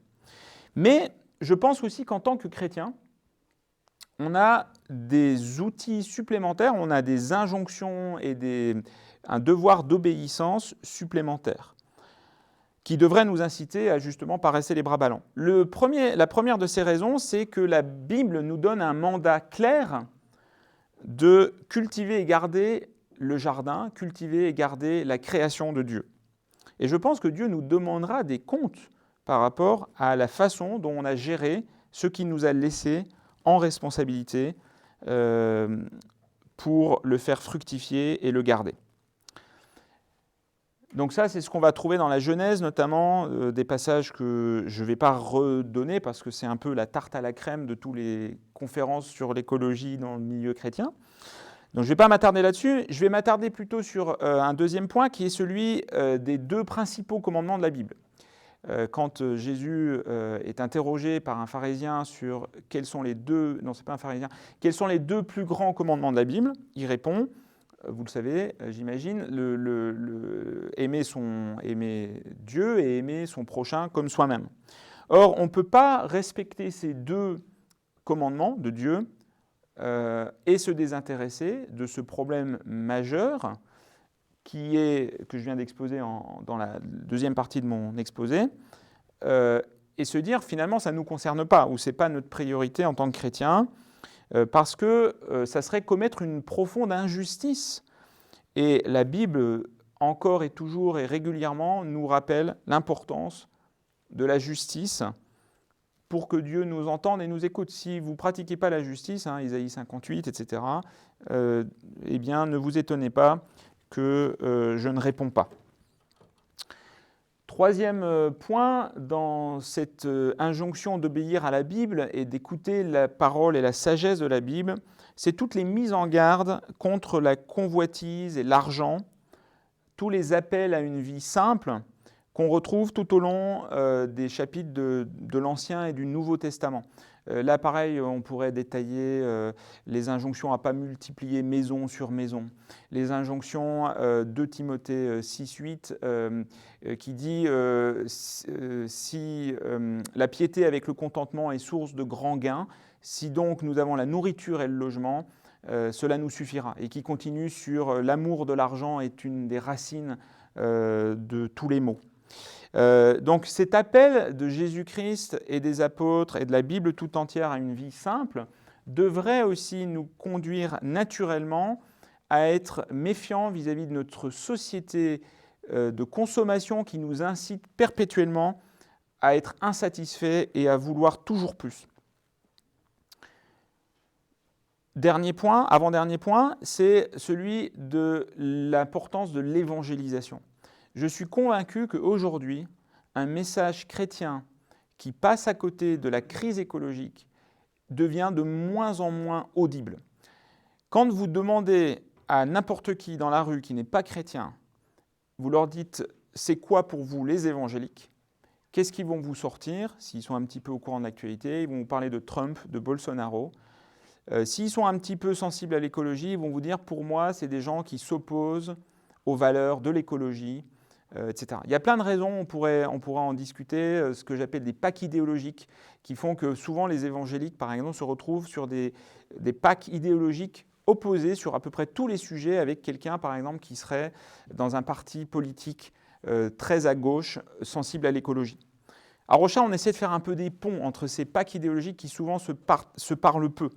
Mais je pense aussi qu'en tant que chrétien, on a des outils supplémentaires, on a des injonctions et un devoir d'obéissance supplémentaire qui devrait nous inciter à justement pas rester les bras ballants. La première de ces raisons, c'est que la Bible nous donne un mandat clair de cultiver et garder le jardin, cultiver et garder la création de Dieu. Et je pense que Dieu nous demandera des comptes par rapport à la façon dont on a géré ce qu'il nous a laissé en responsabilité pour le faire fructifier et le garder. Donc ça, c'est ce qu'on va trouver dans la Genèse, notamment des passages que je ne vais pas redonner parce que c'est un peu la tarte à la crème de toutes les conférences sur l'écologie dans le milieu chrétien. Donc je ne vais pas m'attarder là-dessus, je vais m'attarder plutôt sur un deuxième point qui est celui des 2 principaux commandements de la Bible. Quand Jésus est interrogé par un pharisien sur quels sont les 2 plus grands commandements de la Bible, il répond, vous le savez, j'imagine, aimer Dieu et aimer son prochain comme soi-même. Or, on ne peut pas respecter ces 2 commandements de Dieu et se désintéresser de ce problème majeur que je viens d'exposer dans la deuxième partie de mon exposé, et se dire finalement ça ne nous concerne pas, ou ce n'est pas notre priorité en tant que chrétien, parce que ça serait commettre une profonde injustice. Et la Bible encore et toujours et régulièrement, nous rappelle l'importance de la justice pour que Dieu nous entende et nous écoute. Si vous ne pratiquez pas la justice, Isaïe 58, etc., eh bien, ne vous étonnez pas que je ne réponds pas. Troisième point, dans cette injonction d'obéir à la Bible et d'écouter la parole et la sagesse de la Bible, c'est toutes les mises en garde contre la convoitise et l'argent, tous les appels à une vie simple qu'on retrouve tout au long des chapitres de l'Ancien et du Nouveau Testament. Là, pareil, on pourrait détailler les injonctions à ne pas multiplier maison sur maison, les injonctions de Timothée 6,8 qui dit si la piété avec le contentement est source de grands gains, si donc nous avons la nourriture et le logement, cela nous suffira. Et qui continue sur l'amour de l'argent est une des racines de tous les maux. Donc cet appel de Jésus-Christ et des apôtres et de la Bible tout entière à une vie simple devrait aussi nous conduire naturellement à être méfiants vis-à-vis de notre société de consommation qui nous incite perpétuellement à être insatisfaits et à vouloir toujours plus. Dernier point, avant-dernier point, c'est celui de l'importance de l'évangélisation. Je suis convaincu qu'aujourd'hui, un message chrétien qui passe à côté de la crise écologique devient de moins en moins audible. Quand vous demandez à n'importe qui dans la rue qui n'est pas chrétien, vous leur dites « c'est quoi pour vous les évangéliques ?» Qu'est-ce qu'ils vont vous sortir? S'ils sont un petit peu au courant de l'actualité, ils vont vous parler de Trump, de Bolsonaro. S'ils sont un petit peu sensibles à l'écologie, ils vont vous dire « pour moi, c'est des gens qui s'opposent aux valeurs de l'écologie ». Etc. Il y a plein de raisons, on pourra en discuter, ce que j'appelle des packs idéologiques, qui font que souvent les évangéliques, par exemple, se retrouvent sur des packs idéologiques opposés sur à peu près tous les sujets avec quelqu'un, par exemple, qui serait dans un parti politique très à gauche, sensible à l'écologie. À Rocha, on essaie de faire un peu des ponts entre ces packs idéologiques qui souvent se parlent peu.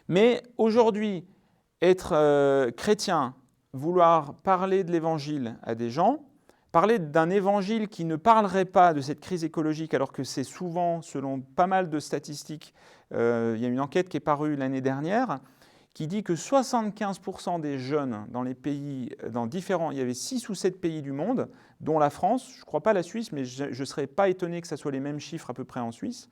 Mais aujourd'hui, être chrétien, vouloir parler de l'évangile à des gens, parler d'un évangile qui ne parlerait pas de cette crise écologique, alors que c'est souvent, selon pas mal de statistiques, il y a une enquête qui est parue l'année dernière, qui dit que 75% des jeunes dans les pays, il y avait 6 ou 7 pays du monde, dont la France, je ne crois pas la Suisse, mais je ne serais pas étonné que ce soit les mêmes chiffres à peu près en Suisse,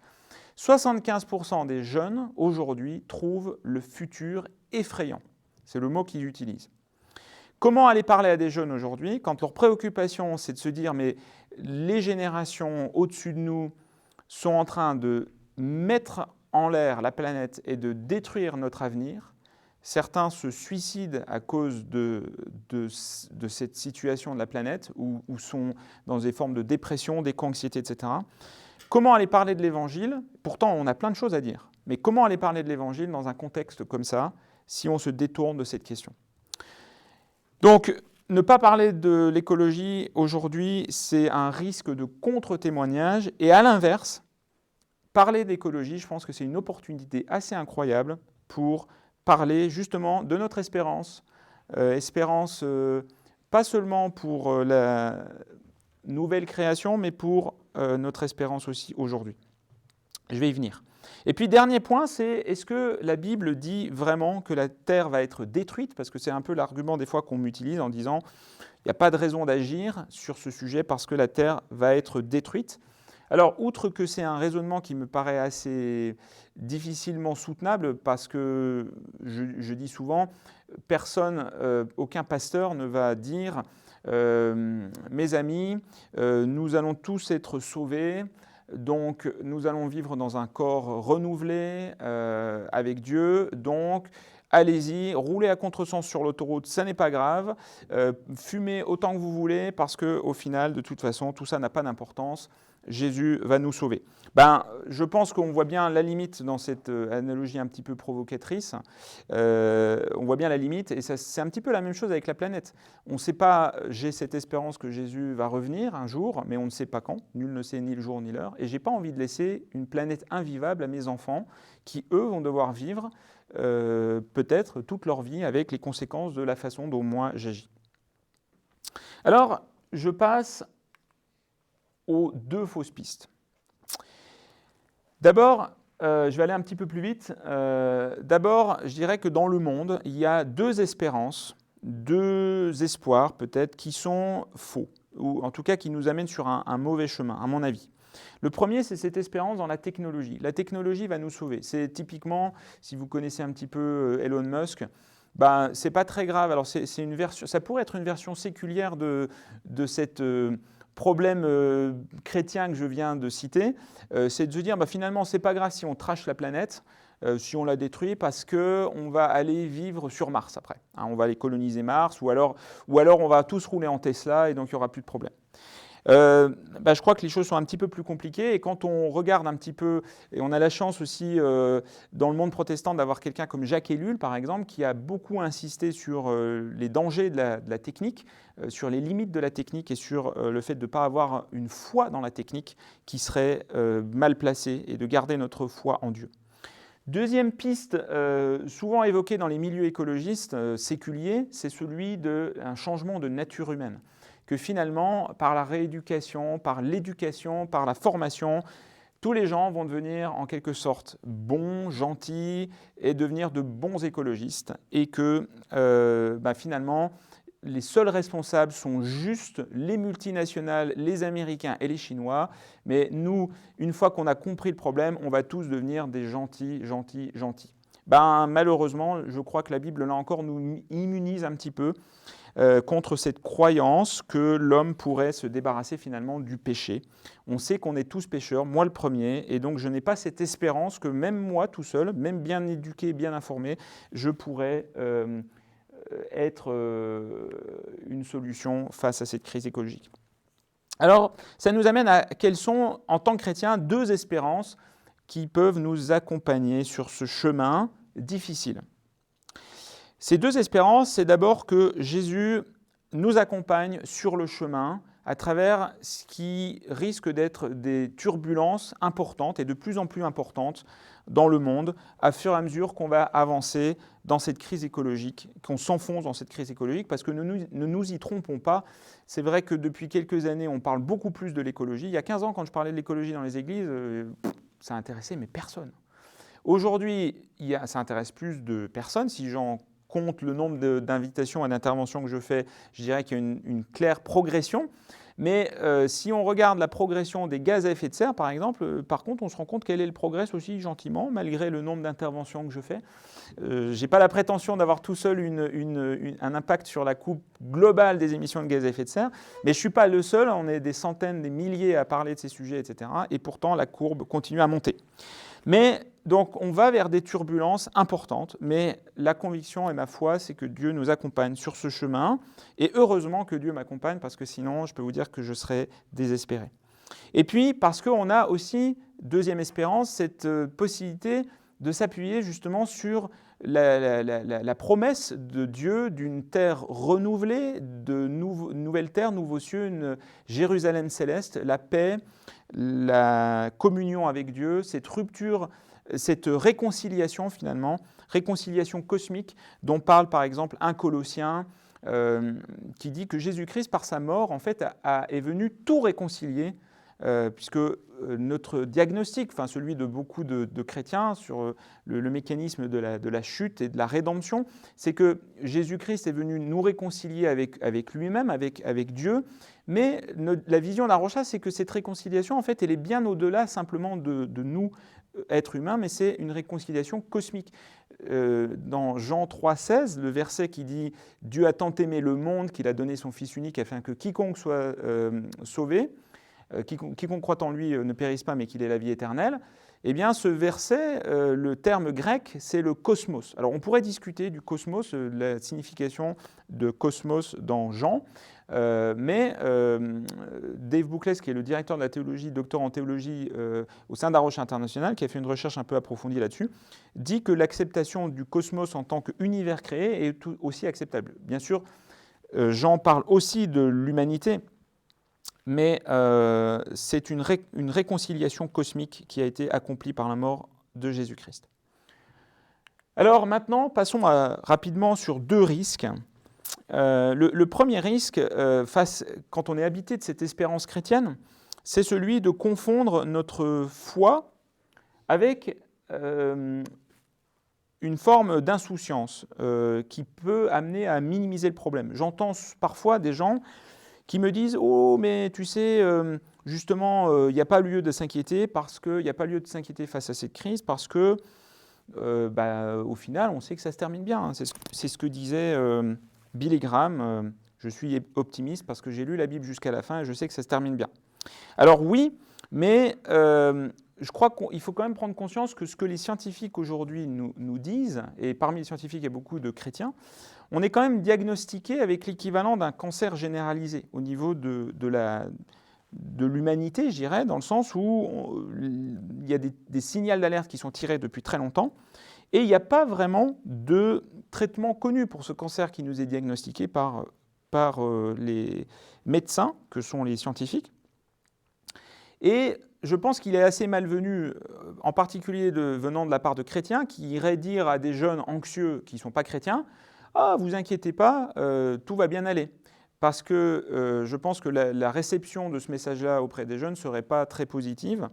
75% des jeunes, aujourd'hui, trouvent le futur effrayant. C'est le mot qu'ils utilisent. Comment aller parler à des jeunes aujourd'hui quand leur préoccupation, c'est de se dire « mais les générations au-dessus de nous sont en train de mettre en l'air la planète et de détruire notre avenir ». Certains se suicident à cause de cette situation de la planète ou sont dans des formes de dépression, d'éco-anxiété, etc. Comment aller parler de l'Évangile? Pourtant, on a plein de choses à dire. Mais comment aller parler de l'Évangile dans un contexte comme ça si on se détourne de cette question? Donc, ne pas parler de l'écologie aujourd'hui, c'est un risque de contre-témoignage. Et à l'inverse, parler d'écologie, je pense que c'est une opportunité assez incroyable pour parler justement de notre espérance. Espérance pas seulement pour la nouvelle création, mais pour notre espérance aussi aujourd'hui. Je vais y venir. Et puis, dernier point, c'est est-ce que la Bible dit vraiment que la terre va être détruite? Parce que c'est un peu l'argument des fois qu'on m'utilise en disant il n'y a pas de raison d'agir sur ce sujet parce que la terre va être détruite. Alors, outre que c'est un raisonnement qui me paraît assez difficilement soutenable, parce que je dis souvent, personne, aucun pasteur ne va dire mes amis, nous allons tous être sauvés. Donc, nous allons vivre dans un corps renouvelé avec Dieu. Donc, allez-y, roulez à contresens sur l'autoroute, ça n'est pas grave. Fumez autant que vous voulez parce qu'au final, de toute façon, tout ça n'a pas d'importance. Jésus va nous sauver. Je pense qu'on voit bien la limite dans cette analogie un petit peu provocatrice. On voit bien la limite et c'est un petit peu la même chose avec la planète. On ne sait pas, j'ai cette espérance que Jésus va revenir un jour, mais on ne sait pas quand. Nul ne sait ni le jour ni l'heure. Et je n'ai pas envie de laisser une planète invivable à mes enfants qui, eux, vont devoir vivre peut-être toute leur vie avec les conséquences de la façon dont moi j'agis. Alors, je passe aux 2 fausses pistes. D'abord, je vais aller un petit peu plus vite. D'abord, je dirais que dans le monde, il y a 2 espérances, 2 espoirs peut-être, qui sont faux, ou en tout cas qui nous amènent sur un mauvais chemin, à mon avis. Le premier, c'est cette espérance dans la technologie. La technologie va nous sauver. C'est typiquement, si vous connaissez un petit peu Elon Musk, ben, c'est pas très grave. Alors, c'est une version, ça pourrait être une version séculière de cette problème chrétien que je viens de citer, c'est de se dire, bah, finalement, c'est pas grave si on trash la planète, si on la détruit, parce qu'on va aller vivre sur Mars après. Hein, on va aller coloniser Mars, ou alors on va tous rouler en Tesla, et donc il n'y aura plus de problème. Bah, je crois que les choses sont un petit peu plus compliquées, et quand on regarde un petit peu, et on a la chance aussi dans le monde protestant d'avoir quelqu'un comme Jacques Ellul par exemple, qui a beaucoup insisté sur les dangers de la technique, sur les limites de la technique et sur le fait de ne pas avoir une foi dans la technique qui serait mal placée, et de garder notre foi en Dieu. Deuxième piste, souvent évoquée dans les milieux écologistes séculiers, c'est celui d'un changement de nature humaine. Que finalement, par la rééducation, par l'éducation, par la formation, tous les gens vont devenir en quelque sorte bons, gentils et devenir de bons écologistes. Et que finalement, les seuls responsables sont juste les multinationales, les Américains et les Chinois. Mais nous, une fois qu'on a compris le problème, on va tous devenir des gentils. Malheureusement, je crois que la Bible, là encore, nous immunise un petit peu contre cette croyance que l'homme pourrait se débarrasser finalement du péché. On sait qu'on est tous pécheurs, moi le premier, et donc je n'ai pas cette espérance que même moi tout seul, même bien éduqué, bien informé, je pourrais être une solution face à cette crise écologique. Alors, ça nous amène à quelles sont, en tant que chrétiens, 2 espérances qui peuvent nous accompagner sur ce chemin difficile. Ces 2 espérances, c'est d'abord que Jésus nous accompagne sur le chemin à travers ce qui risque d'être des turbulences importantes et de plus en plus importantes dans le monde, à fur et à mesure qu'on va avancer dans cette crise écologique, qu'on s'enfonce dans cette crise écologique, parce que ne nous y trompons pas. C'est vrai que depuis quelques années, on parle beaucoup plus de l'écologie. Il y a 15 ans, quand je parlais de l'écologie dans les églises, ça intéressait mais personne. Aujourd'hui, ça intéresse plus de personnes. Si j'en compte le nombre d'invitations et d'interventions que je fais, je dirais qu'il y a une claire progression. Mais si on regarde la progression des gaz à effet de serre, par exemple, par contre, on se rend compte qu'elle progresse aussi gentiment, malgré le nombre d'interventions que je fais. Je n'ai pas la prétention d'avoir tout seul un impact sur la coupe globale des émissions de gaz à effet de serre, mais je ne suis pas le seul, on est des centaines, des milliers à parler de ces sujets, etc. Et pourtant, la courbe continue à monter. Mais donc, on va vers des turbulences importantes, mais la conviction et ma foi, c'est que Dieu nous accompagne sur ce chemin. Et heureusement que Dieu m'accompagne, parce que sinon, je peux vous dire que je serais désespéré. Et puis, parce qu'on a aussi, deuxième espérance, cette possibilité de s'appuyer justement sur la promesse de Dieu d'une terre renouvelée, de nouvelles terres, nouveaux cieux, une Jérusalem céleste, la paix, la communion avec Dieu, cette rupture, cette réconciliation finalement, réconciliation cosmique dont parle par exemple 1 Colossiens qui dit que Jésus-Christ par sa mort en fait est venu tout réconcilier puisque notre diagnostic, enfin celui de beaucoup de chrétiens sur le mécanisme de la chute et de la rédemption, c'est que Jésus-Christ est venu nous réconcilier avec lui-même, avec Dieu, mais la vision d'Arocha, c'est que cette réconciliation, en fait, elle est bien au-delà simplement de nous, êtres humains, mais c'est une réconciliation cosmique. Dans Jean 3,16, le verset qui dit « Dieu a tant aimé le monde qu'il a donné son Fils unique afin que quiconque soit sauvé », quiconque croit en lui ne périsse pas, mais qu'il ait la vie éternelle, eh bien ce verset, le terme grec, c'est le cosmos. Alors on pourrait discuter du cosmos, la signification de cosmos dans Jean, mais Dave Bouclès, qui est le directeur de la théologie, docteur en théologie au sein d'Arocha International, qui a fait une recherche un peu approfondie là-dessus, dit que l'acceptation du cosmos en tant qu'univers créé est aussi acceptable. Bien sûr, Jean parle aussi de l'humanité, mais c'est une réconciliation cosmique qui a été accomplie par la mort de Jésus-Christ. Alors maintenant, passons rapidement sur 2 risques Le premier risque, quand on est habité de cette espérance chrétienne, c'est celui de confondre notre foi avec une forme d'insouciance qui peut amener à minimiser le problème. J'entends parfois des gens qui me disent « Oh, mais tu sais, justement, il n'y a pas lieu de s'inquiéter face à cette crise parce que, au final, on sait que ça se termine bien. Hein. » C'est ce que disait Billy Graham. Je suis optimiste parce que j'ai lu la Bible jusqu'à la fin et je sais que ça se termine bien. Alors oui, mais je crois qu'il faut quand même prendre conscience que ce que les scientifiques aujourd'hui nous disent, et parmi les scientifiques, il y a beaucoup de chrétiens, on est quand même diagnostiqué avec l'équivalent d'un cancer généralisé au niveau de l'humanité, je dirais, dans le sens où il y a des signaux d'alerte qui sont tirés depuis très longtemps, et il n'y a pas vraiment de traitement connu pour ce cancer qui nous est diagnostiqué par les médecins, que sont les scientifiques. Et je pense qu'il est assez malvenu, en particulier venant de la part de chrétiens, qui iraient dire à des jeunes anxieux qui ne sont pas chrétiens « Ah, vous inquiétez pas, tout va bien aller ». Parce que je pense que la réception de ce message-là auprès des jeunes ne serait pas très positive,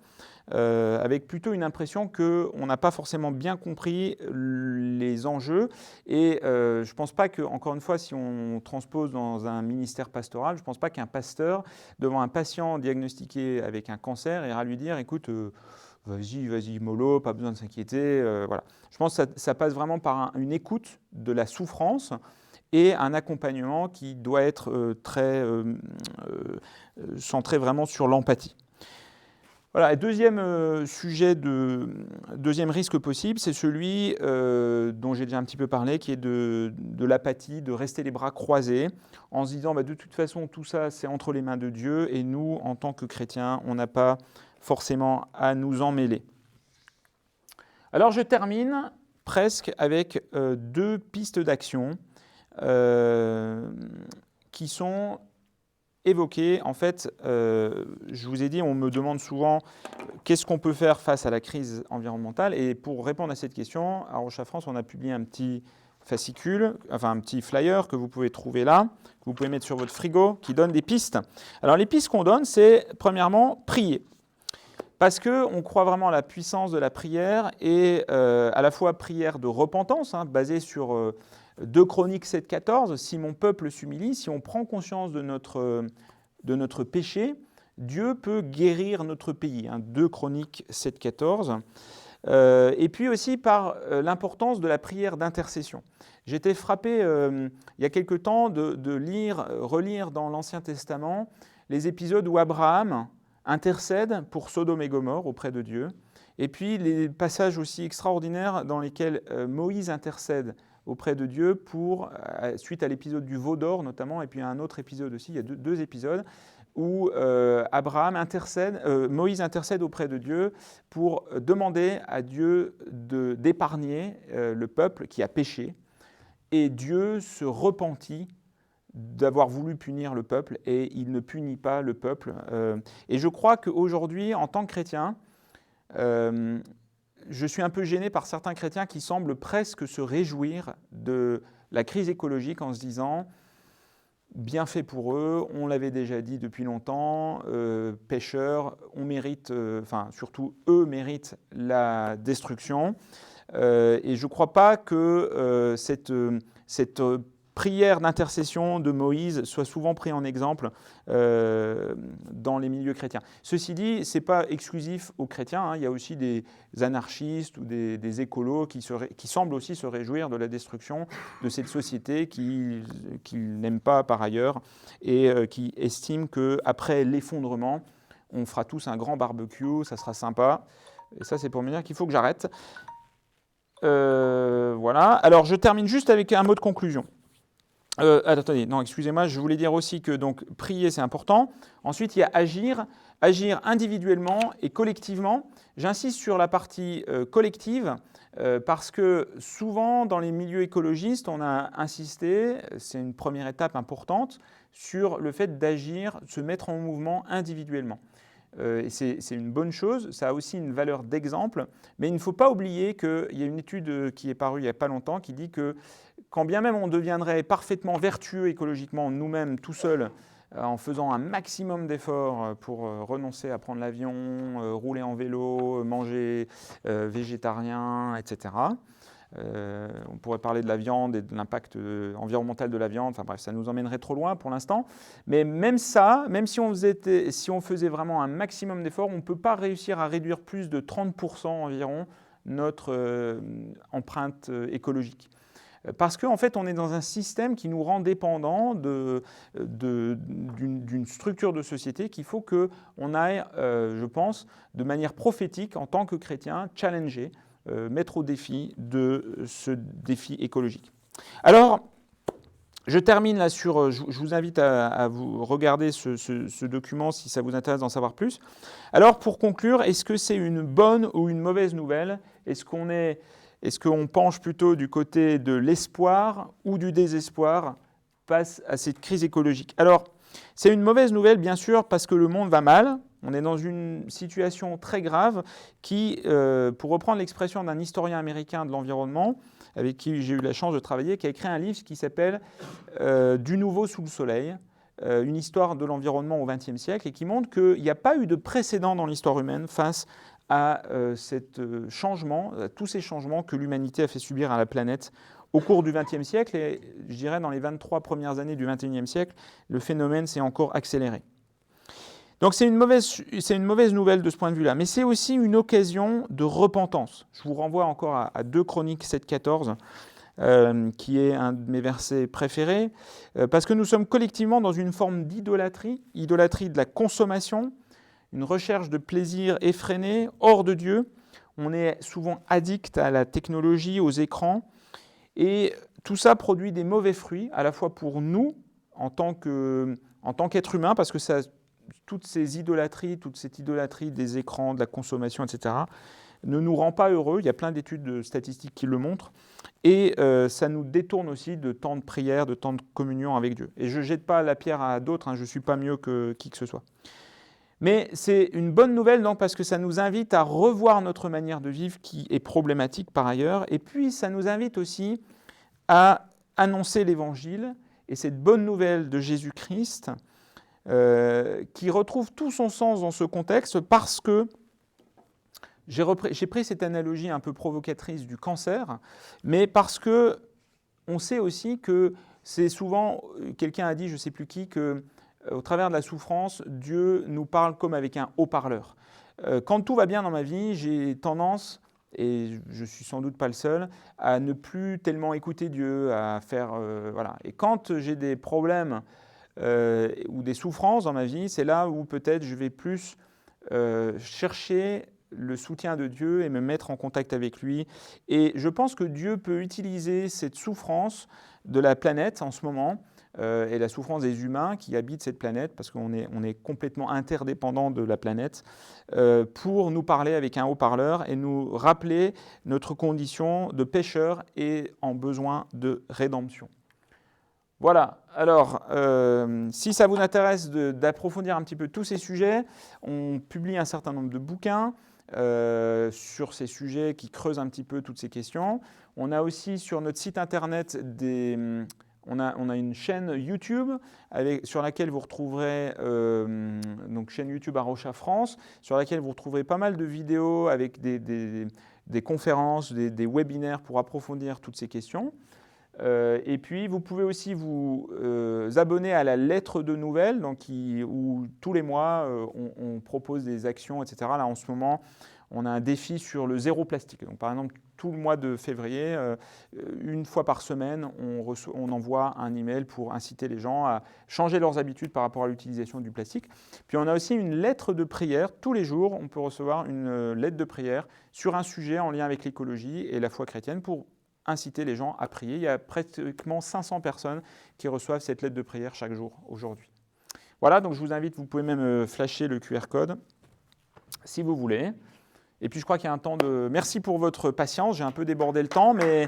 avec plutôt une impression qu'on n'a pas forcément bien compris les enjeux. Et je ne pense pas que, encore une fois, si on transpose dans un ministère pastoral, je ne pense pas qu'un pasteur, devant un patient diagnostiqué avec un cancer, ira lui dire « Écoute, vas-y, mollo, pas besoin de s'inquiéter. » Voilà. Je pense que ça passe vraiment par une écoute de la souffrance et un accompagnement qui doit être centré vraiment sur l'empathie. Voilà, deuxième risque possible, c'est celui dont j'ai déjà un petit peu parlé, qui est de l'apathie, de rester les bras croisés, en se disant de toute façon tout ça c'est entre les mains de Dieu et nous, en tant que chrétiens, on n'a pas forcément à nous en mêler. Alors je termine presque avec deux pistes d'action qui sont évoquées. En fait, je vous ai dit, on me demande souvent qu'est-ce qu'on peut faire face à la crise environnementale. Et pour répondre à cette question, à Rocha France, on a publié un petit fascicule, enfin un petit flyer que vous pouvez trouver là, que vous pouvez mettre sur votre frigo, qui donne des pistes. Alors les pistes qu'on donne, c'est premièrement prier. Parce qu'on croit vraiment à la puissance de la prière et à la fois prière de repentance, basée sur 2 Chroniques 7,14, si mon peuple s'humilie, si on prend conscience de notre péché, Dieu peut guérir notre pays. 2 Chroniques 7,14. Et puis aussi par l'importance de la prière d'intercession. J'étais frappé il y a quelque temps de relire dans l'Ancien Testament les épisodes où Abraham intercède pour Sodome et Gomorrhe auprès de Dieu. Et puis les passages aussi extraordinaires dans lesquels Moïse intercède auprès de Dieu suite à l'épisode du veau d'or notamment, et puis un autre épisode aussi, il y a deux épisodes, où Moïse intercède auprès de Dieu pour demander à Dieu d'épargner le peuple qui a péché. Et Dieu se repentit d'avoir voulu punir le peuple, et il ne punit pas le peuple. Et je crois qu'aujourd'hui, en tant que chrétien, je suis un peu gêné par certains chrétiens qui semblent presque se réjouir de la crise écologique en se disant « bien fait pour eux, on l'avait déjà dit depuis longtemps, pécheurs, on mérite, surtout eux méritent la destruction ». Et je ne crois pas que cette prière d'intercession de Moïse soit souvent prise en exemple dans les milieux chrétiens. Ceci dit, ce n'est pas exclusif aux chrétiens, il y a aussi des anarchistes ou des écolos qui semblent aussi se réjouir de la destruction de cette société qu'ils n'aiment pas par ailleurs et qui estiment qu'après l'effondrement, on fera tous un grand barbecue, ça sera sympa. Et ça, c'est pour me dire qu'il faut que j'arrête. Voilà. Alors, je termine juste avec un mot de conclusion. Attendez, non, excusez-moi, je voulais dire aussi que donc prier, c'est important. Ensuite, il y a agir individuellement et collectivement. J'insiste sur la partie collective parce que souvent, dans les milieux écologistes, on a insisté, c'est une première étape importante, sur le fait d'agir, se mettre en mouvement individuellement. et c'est une bonne chose, ça a aussi une valeur d'exemple, mais il ne faut pas oublier qu'il y a une étude qui est parue il n'y a pas longtemps qui dit que quand bien même on deviendrait parfaitement vertueux écologiquement nous-mêmes tout seuls, en faisant un maximum d'efforts pour renoncer à prendre l'avion, rouler en vélo, manger végétarien, etc. On pourrait parler de la viande et de l'impact environnemental de la viande, enfin bref, ça nous emmènerait trop loin pour l'instant. Mais même ça, même si on faisait vraiment un maximum d'efforts, on ne peut pas réussir à réduire plus de 30% environ notre empreinte écologique. Parce qu'en fait, on est dans un système qui nous rend dépendants d'une structure de société qu'il faut qu'on aille, je pense, de manière prophétique, en tant que chrétien, challenger, mettre au défi de ce défi écologique. Alors, je termine là sur, je vous invite à vous regarder ce document si ça vous intéresse d'en savoir plus. Alors, pour conclure, est-ce que c'est une bonne ou une mauvaise nouvelle ? Est-ce qu'on penche plutôt du côté de l'espoir ou du désespoir face à cette crise écologique ? Alors, c'est une mauvaise nouvelle, bien sûr, parce que le monde va mal. On est dans une situation très grave qui, pour reprendre l'expression d'un historien américain de l'environnement, avec qui j'ai eu la chance de travailler, qui a écrit un livre qui s'appelle « Du nouveau sous le soleil », une histoire de l'environnement au XXe siècle, et qui montre qu'il n'y a pas eu de précédent dans l'histoire humaine face à tous ces changements que l'humanité a fait subir à la planète au cours du XXe siècle. Et je dirais dans les 23 premières années du XXIe siècle, le phénomène s'est encore accéléré. Donc c'est une mauvaise nouvelle de ce point de vue-là, mais c'est aussi une occasion de repentance. Je vous renvoie encore à 2 Chroniques 7-14, qui est un de mes versets préférés, parce que nous sommes collectivement dans une forme d'idolâtrie de la consommation, une recherche de plaisir effréné, hors de Dieu. On est souvent addict à la technologie, aux écrans, et tout ça produit des mauvais fruits, à la fois pour nous, en tant qu'être humain, parce que toute cette idolâtrie des écrans, de la consommation, etc., ne nous rend pas heureux. Il y a plein d'études statistiques qui le montrent. Et ça nous détourne aussi de temps de prière, de temps de communion avec Dieu. Et je ne jette pas la pierre à d'autres, je ne suis pas mieux que qui que ce soit. Mais c'est une bonne nouvelle donc, parce que ça nous invite à revoir notre manière de vivre qui est problématique par ailleurs. Et puis ça nous invite aussi à annoncer l'Évangile et cette bonne nouvelle de Jésus-Christ qui retrouve tout son sens dans ce contexte parce que j'ai pris cette analogie un peu provocatrice du cancer, mais parce que on sait aussi que c'est souvent, quelqu'un a dit, je ne sais plus qui, qu'au travers de la souffrance, Dieu nous parle comme avec un haut-parleur. Quand tout va bien dans ma vie, j'ai tendance, et je ne suis sans doute pas le seul, à ne plus tellement écouter Dieu, à faire... voilà. Et quand j'ai des problèmes ou des souffrances dans ma vie, c'est là où peut-être je vais plus chercher le soutien de Dieu et me mettre en contact avec lui. Et je pense que Dieu peut utiliser cette souffrance de la planète en ce moment et la souffrance des humains qui habitent cette planète, parce qu'on est complètement interdépendants de la planète, pour nous parler avec un haut-parleur et nous rappeler notre condition de pécheurs et en besoin de rédemption. Voilà, alors si ça vous intéresse d'approfondir un petit peu tous ces sujets, on publie un certain nombre de bouquins sur ces sujets qui creusent un petit peu toutes ces questions. On a aussi sur notre site internet on a une chaîne YouTube sur laquelle vous retrouverez, donc chaîne YouTube Arocha France, sur laquelle vous retrouverez pas mal de vidéos avec des conférences, des webinaires pour approfondir toutes ces questions. Et puis, vous pouvez aussi vous abonner à la lettre de nouvelles, donc où tous les mois, on propose des actions, etc. Là, en ce moment, on a un défi sur le zéro plastique. Donc, par exemple, tout le mois de février, une fois par semaine, on envoie un email pour inciter les gens à changer leurs habitudes par rapport à l'utilisation du plastique. Puis, on a aussi une lettre de prière. Tous les jours, on peut recevoir une lettre de prière sur un sujet en lien avec l'écologie et la foi chrétienne pour inciter les gens à prier. Il y a pratiquement 500 personnes qui reçoivent cette lettre de prière chaque jour aujourd'hui. Voilà, donc je vous invite, vous pouvez même flasher le QR code si vous voulez. Et puis je crois qu'il y a un temps de... Merci pour votre patience, j'ai un peu débordé le temps, mais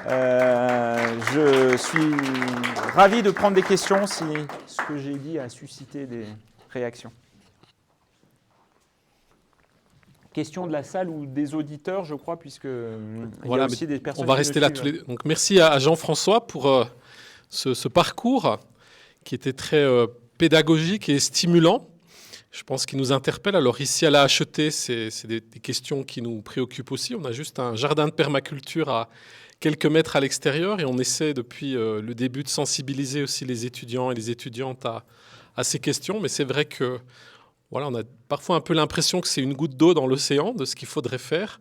je suis ravi de prendre des questions si ce que j'ai dit a suscité des réactions. Questions de la salle ou des auditeurs, je crois, puisque il y a aussi des personnes on va qui rester nous là tous suivent. les deux. Donc, merci à Jean-François pour ce parcours qui était très pédagogique et stimulant. Je pense qu'il nous interpelle. Alors ici à la HET, c'est des questions qui nous préoccupent aussi. On a juste un jardin de permaculture à quelques mètres à l'extérieur et on essaie depuis le début de sensibiliser aussi les étudiants et les étudiantes à ces questions. Mais c'est vrai que voilà, on a parfois un peu l'impression que c'est une goutte d'eau dans l'océan de ce qu'il faudrait faire.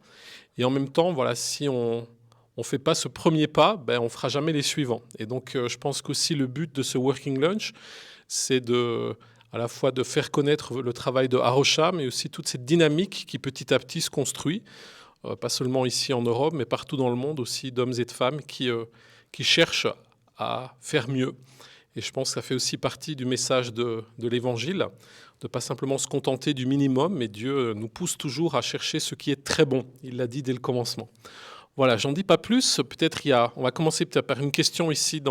Et en même temps, voilà, si on ne fait pas ce premier pas, ben, on ne fera jamais les suivants. Et donc, je pense qu'aussi le but de ce Working Lunch, c'est à la fois de faire connaître le travail de Arocha, mais aussi toute cette dynamique qui petit à petit se construit, pas seulement ici en Europe, mais partout dans le monde aussi, d'hommes et de femmes qui cherchent à faire mieux. Et je pense que ça fait aussi partie du message de l'Évangile, de ne pas simplement se contenter du minimum, mais Dieu nous pousse toujours à chercher ce qui est très bon. Il l'a dit dès le commencement. Voilà, j'en dis pas plus. Peut-être on va commencer peut-être par une question ici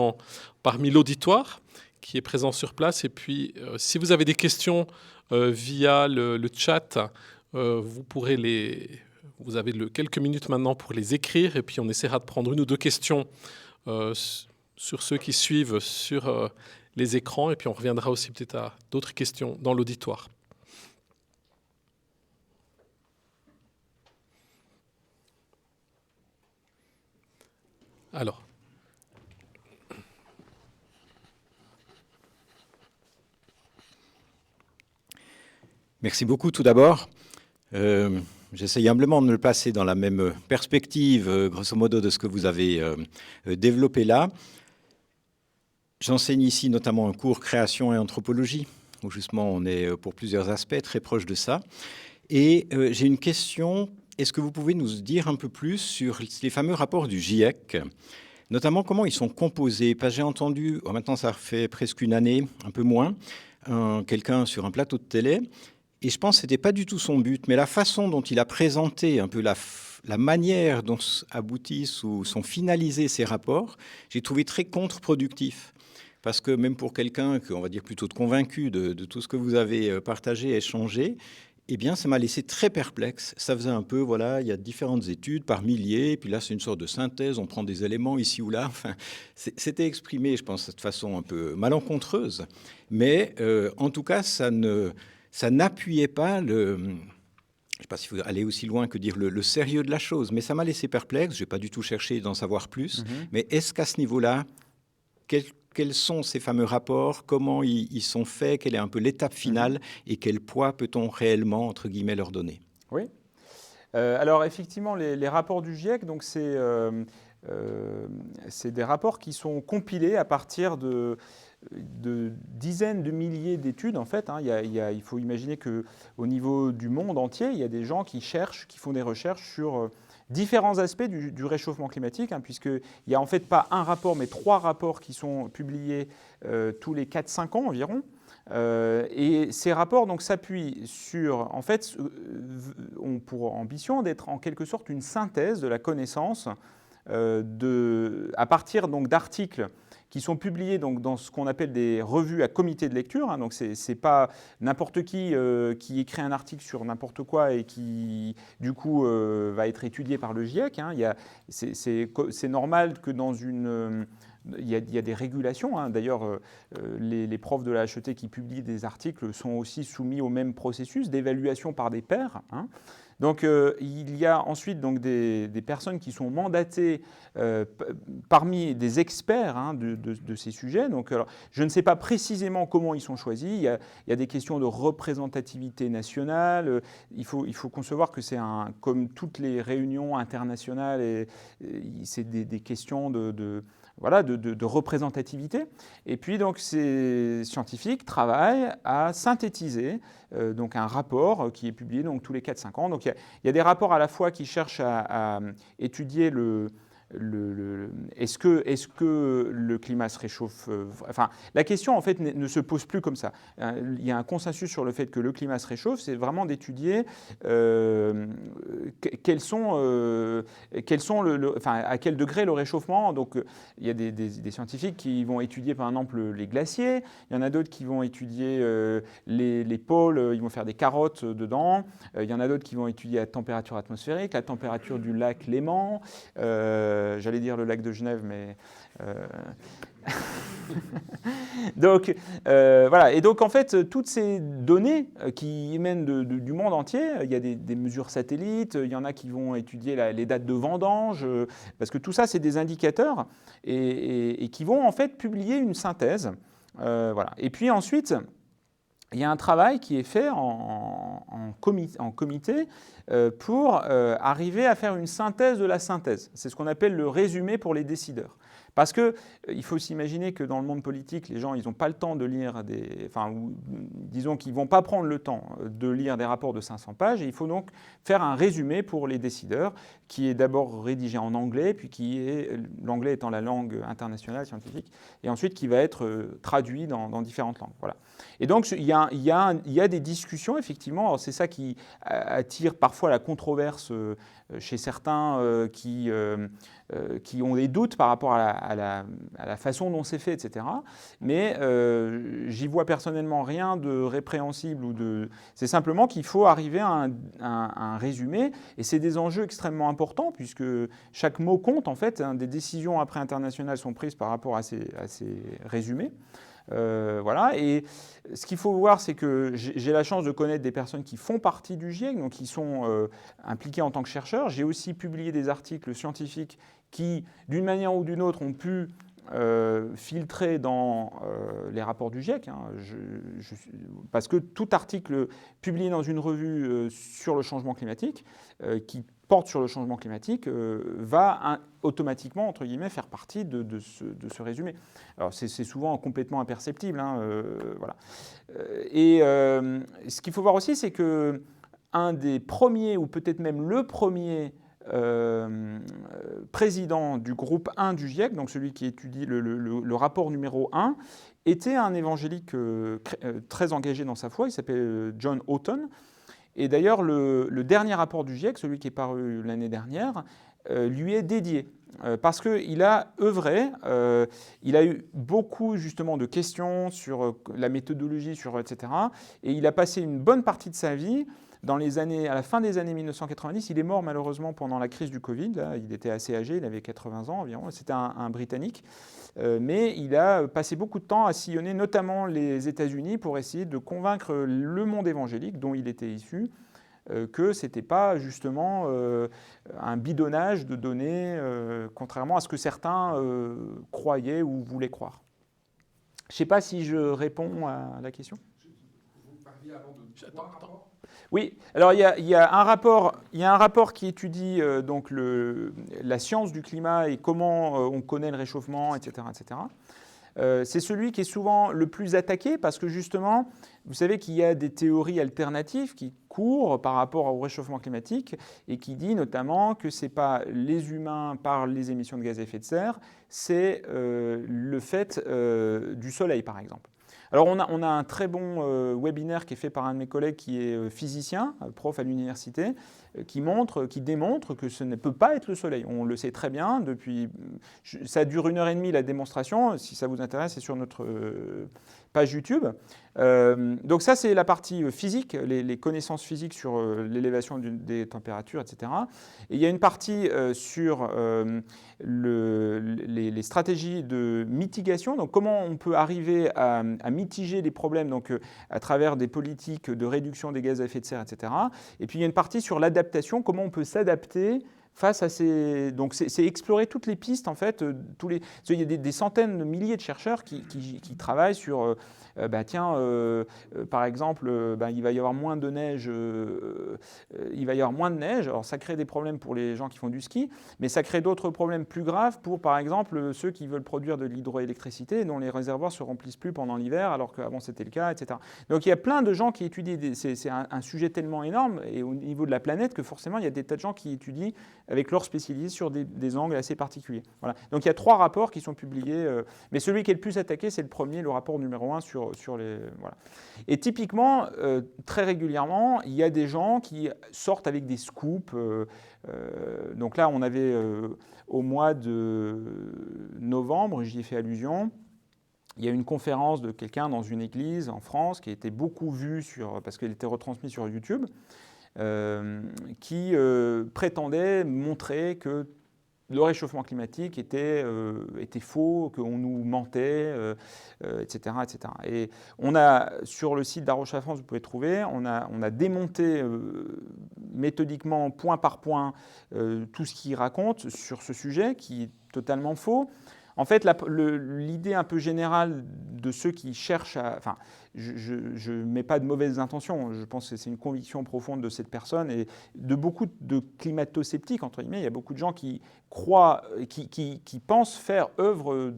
parmi l'auditoire qui est présent sur place. Et puis, si vous avez des questions via le chat, vous avez quelques minutes maintenant pour les écrire. Et puis, on essaiera de prendre une ou deux questions sur ceux qui suivent sur les écrans. Et puis, on reviendra aussi peut-être à d'autres questions dans l'auditoire. Alors. Merci beaucoup tout d'abord. J'essaye humblement de me placer dans la même perspective, grosso modo, de ce que vous avez développé là. J'enseigne ici notamment un cours création et anthropologie, où justement on est pour plusieurs aspects très proche de ça. Et j'ai une question, est-ce que vous pouvez nous dire un peu plus sur les fameux rapports du GIEC, notamment comment ils sont composés? Parce que j'ai entendu, maintenant ça fait presque une année, un peu moins, quelqu'un sur un plateau de télé, et je pense que ce n'était pas du tout son but, mais la façon dont il a présenté un peu la manière dont aboutissent ou sont finalisés ces rapports, j'ai trouvé très contre-productif. Parce que même pour quelqu'un, on va dire plutôt de convaincu de tout ce que vous avez partagé, échangé, eh bien, ça m'a laissé très perplexe. Ça faisait un peu, voilà, il y a différentes études par milliers, puis là, c'est une sorte de synthèse, on prend des éléments ici ou là. Enfin, c'était exprimé, je pense, de façon un peu malencontreuse. Mais en tout cas, ça n'appuyait pas je ne sais pas s'il faut aller aussi loin que dire le sérieux de la chose, mais ça m'a laissé perplexe. Je n'ai pas du tout cherché d'en savoir plus. Mais est-ce qu'à ce niveau-là, quels sont ces fameux rapports? Comment ils sont faits? Quelle est un peu l'étape finale? Et quel poids peut-on réellement, entre guillemets, leur donner? Oui. Alors, effectivement, les rapports du GIEC, donc c'est des rapports qui sont compilés à partir de dizaines de milliers d'études, en fait. Hein. Il faut imaginer qu'au niveau du monde entier, il y a des gens qui font des recherches sur différents aspects du réchauffement climatique, hein, puisqu'il n'y a en fait pas un rapport, mais 3 rapports qui sont publiés tous les 4-5 ans environ. Et ces rapports donc s'appuient sur, en fait, ont pour ambition d'être en quelque sorte une synthèse de la connaissance à partir donc d'articles qui sont publiés donc dans ce qu'on appelle des revues à comité de lecture. Hein, donc c'est pas n'importe qui écrit un article sur n'importe quoi et qui du coup va être étudié par le GIEC. Hein. C'est normal que dans une il y a des régulations. Hein. D'ailleurs, les profs de la HET qui publient des articles sont aussi soumis au même processus d'évaluation par des pairs. Hein. Donc, il y a ensuite donc, des personnes qui sont mandatées parmi des experts hein, de ces sujets. Donc, alors, je ne sais pas précisément comment ils sont choisis. Il y a des questions de représentativité nationale. Il faut concevoir que c'est comme toutes les réunions internationales, c'est des questions de représentativité. Et puis, donc, ces scientifiques travaillent à synthétiser donc un rapport qui est publié donc, tous les 4-5 ans. Donc, il y a des rapports à la fois qui cherchent à étudier est-ce que le climat se réchauffe enfin, la question, en fait, ne se pose plus comme ça. Il y a un consensus sur le fait que le climat se réchauffe, c'est vraiment d'étudier enfin, à quel degré le réchauffement. Donc, il y a des scientifiques qui vont étudier, par exemple, les glaciers. Il y en a d'autres qui vont étudier les pôles, ils vont faire des carottes dedans. Il y en a d'autres qui vont étudier la température atmosphérique, la température du lac Léman. J'allais dire le lac de Genève, mais... Donc, voilà. Et donc, en fait, toutes ces données qui émènent du monde entier, il y a des mesures satellites, il y en a qui vont étudier les dates de vendange, parce que tout ça, c'est des indicateurs et qui vont, en fait, publier une synthèse. Voilà. Et puis ensuite... Il y a un travail qui est fait en comité pour arriver à faire une synthèse de la synthèse. C'est ce qu'on appelle le résumé pour les décideurs. Parce qu'il faut s'imaginer que dans le monde politique, les gens, ils n'ont pas le temps de lire disons qu'ils ne vont pas prendre le temps de lire des rapports de 500 pages. Et il faut donc faire un résumé pour les décideurs, qui est d'abord rédigé en anglais, puis l'anglais étant la langue internationale scientifique, et ensuite qui va être traduit dans différentes langues. Voilà. Et donc, il y a des discussions, effectivement. Alors, c'est ça qui attire parfois la controverse chez certains qui ont des doutes par rapport à la façon dont c'est fait, etc. Mais j'y vois personnellement rien de répréhensible. C'est simplement qu'il faut arriver à un résumé. Et c'est des enjeux extrêmement importants, puisque chaque mot compte, en fait. Des décisions après internationales sont prises par rapport à ces résumés. Voilà. Et ce qu'il faut voir, c'est que j'ai la chance de connaître des personnes qui font partie du GIEC, donc qui sont impliquées en tant que chercheurs. J'ai aussi publié des articles scientifiques qui, d'une manière ou d'une autre, ont pu filtrer dans les rapports du GIEC, parce que tout article publié dans une revue sur le changement climatique, qui porte sur le changement climatique, va automatiquement, entre guillemets, faire partie de ce résumé. Alors c'est souvent complètement imperceptible. Voilà. Et ce qu'il faut voir aussi, c'est qu'un des premiers, ou peut-être même le premier président du groupe 1 du GIEC, donc celui qui étudie le rapport numéro 1, était un évangélique très engagé dans sa foi. Il s'appelle John Houghton. Et d'ailleurs, le dernier rapport du GIEC, celui qui est paru l'année dernière, lui est dédié. Parce qu'il a œuvré, il a eu beaucoup justement de questions sur la méthodologie, etc. Et il a passé une bonne partie de sa vie à la fin des années 1990. Il est mort malheureusement pendant la crise du Covid. Là, il était assez âgé, il avait 80 ans environ. C'était un Britannique. Mais il a passé beaucoup de temps à sillonner notamment les États-Unis pour essayer de convaincre le monde évangélique dont il était issu que ce n'était pas justement un bidonnage de données, contrairement à ce que certains croyaient ou voulaient croire. Je ne sais pas si je réponds à la question. Vous parliez avant de trois rapports. Oui, alors il y a un rapport qui étudie donc la science du climat et comment on connaît le réchauffement, etc. etc. C'est celui qui est souvent le plus attaqué parce que justement, vous savez qu'il y a des théories alternatives qui courent par rapport au réchauffement climatique et qui dit notamment que ce n'est pas les humains par les émissions de gaz à effet de serre, c'est le fait du soleil par exemple. Alors on a un très bon webinaire qui est fait par un de mes collègues qui est physicien, prof à l'université, qui démontre que ce ne peut pas être le soleil. On le sait très bien depuis... Ça dure 1h30 la démonstration, si ça vous intéresse, c'est sur notre page YouTube. Donc ça c'est la partie physique, les connaissances physiques sur l'élévation des températures, etc. Et il y a une partie sur les stratégies de mitigation, donc comment on peut arriver à mitiger les problèmes donc, à travers des politiques de réduction des gaz à effet de serre, etc. Et puis il y a une partie sur l'adaptation, comment on peut s'adapter face à ces... Donc c'est explorer toutes les pistes en fait. Il y a des centaines de milliers de chercheurs qui travaillent sur... par exemple, il va y avoir moins de neige, il va y avoir moins de neige. Alors ça crée des problèmes pour les gens qui font du ski, mais ça crée d'autres problèmes plus graves pour, par exemple, ceux qui veulent produire de l'hydroélectricité et dont les réservoirs se remplissent plus pendant l'hiver, alors qu'avant c'était le cas, etc. Donc il y a plein de gens qui étudient, c'est un sujet tellement énorme, et au niveau de la planète, que forcément il y a des tas de gens qui étudient avec leur spécialité sur des angles assez particuliers. Voilà. Donc il y a 3 rapports qui sont publiés, mais celui qui est le plus attaqué, c'est le premier, le rapport numéro 1 sur les... Voilà. Et typiquement, très régulièrement, il y a des gens qui sortent avec des scoops. Donc là, on avait au mois de novembre, j'y ai fait allusion, il y a une conférence de quelqu'un dans une église en France qui a été beaucoup vue parce qu'elle était retransmise sur YouTube, qui prétendait montrer que le réchauffement climatique était faux, qu'on nous mentait, etc., etc. Et on a, sur le site d'Arocha France, vous pouvez trouver, on a démonté méthodiquement, point par point, tout ce qu'il raconte sur ce sujet, qui est totalement faux. En fait, l'idée un peu générale de ceux qui cherchent à... Enfin, je ne mets pas de mauvaises intentions, je pense que c'est une conviction profonde de cette personne et de beaucoup de climato-sceptiques, entre guillemets. Il y a beaucoup de gens qui croient, qui pensent faire œuvre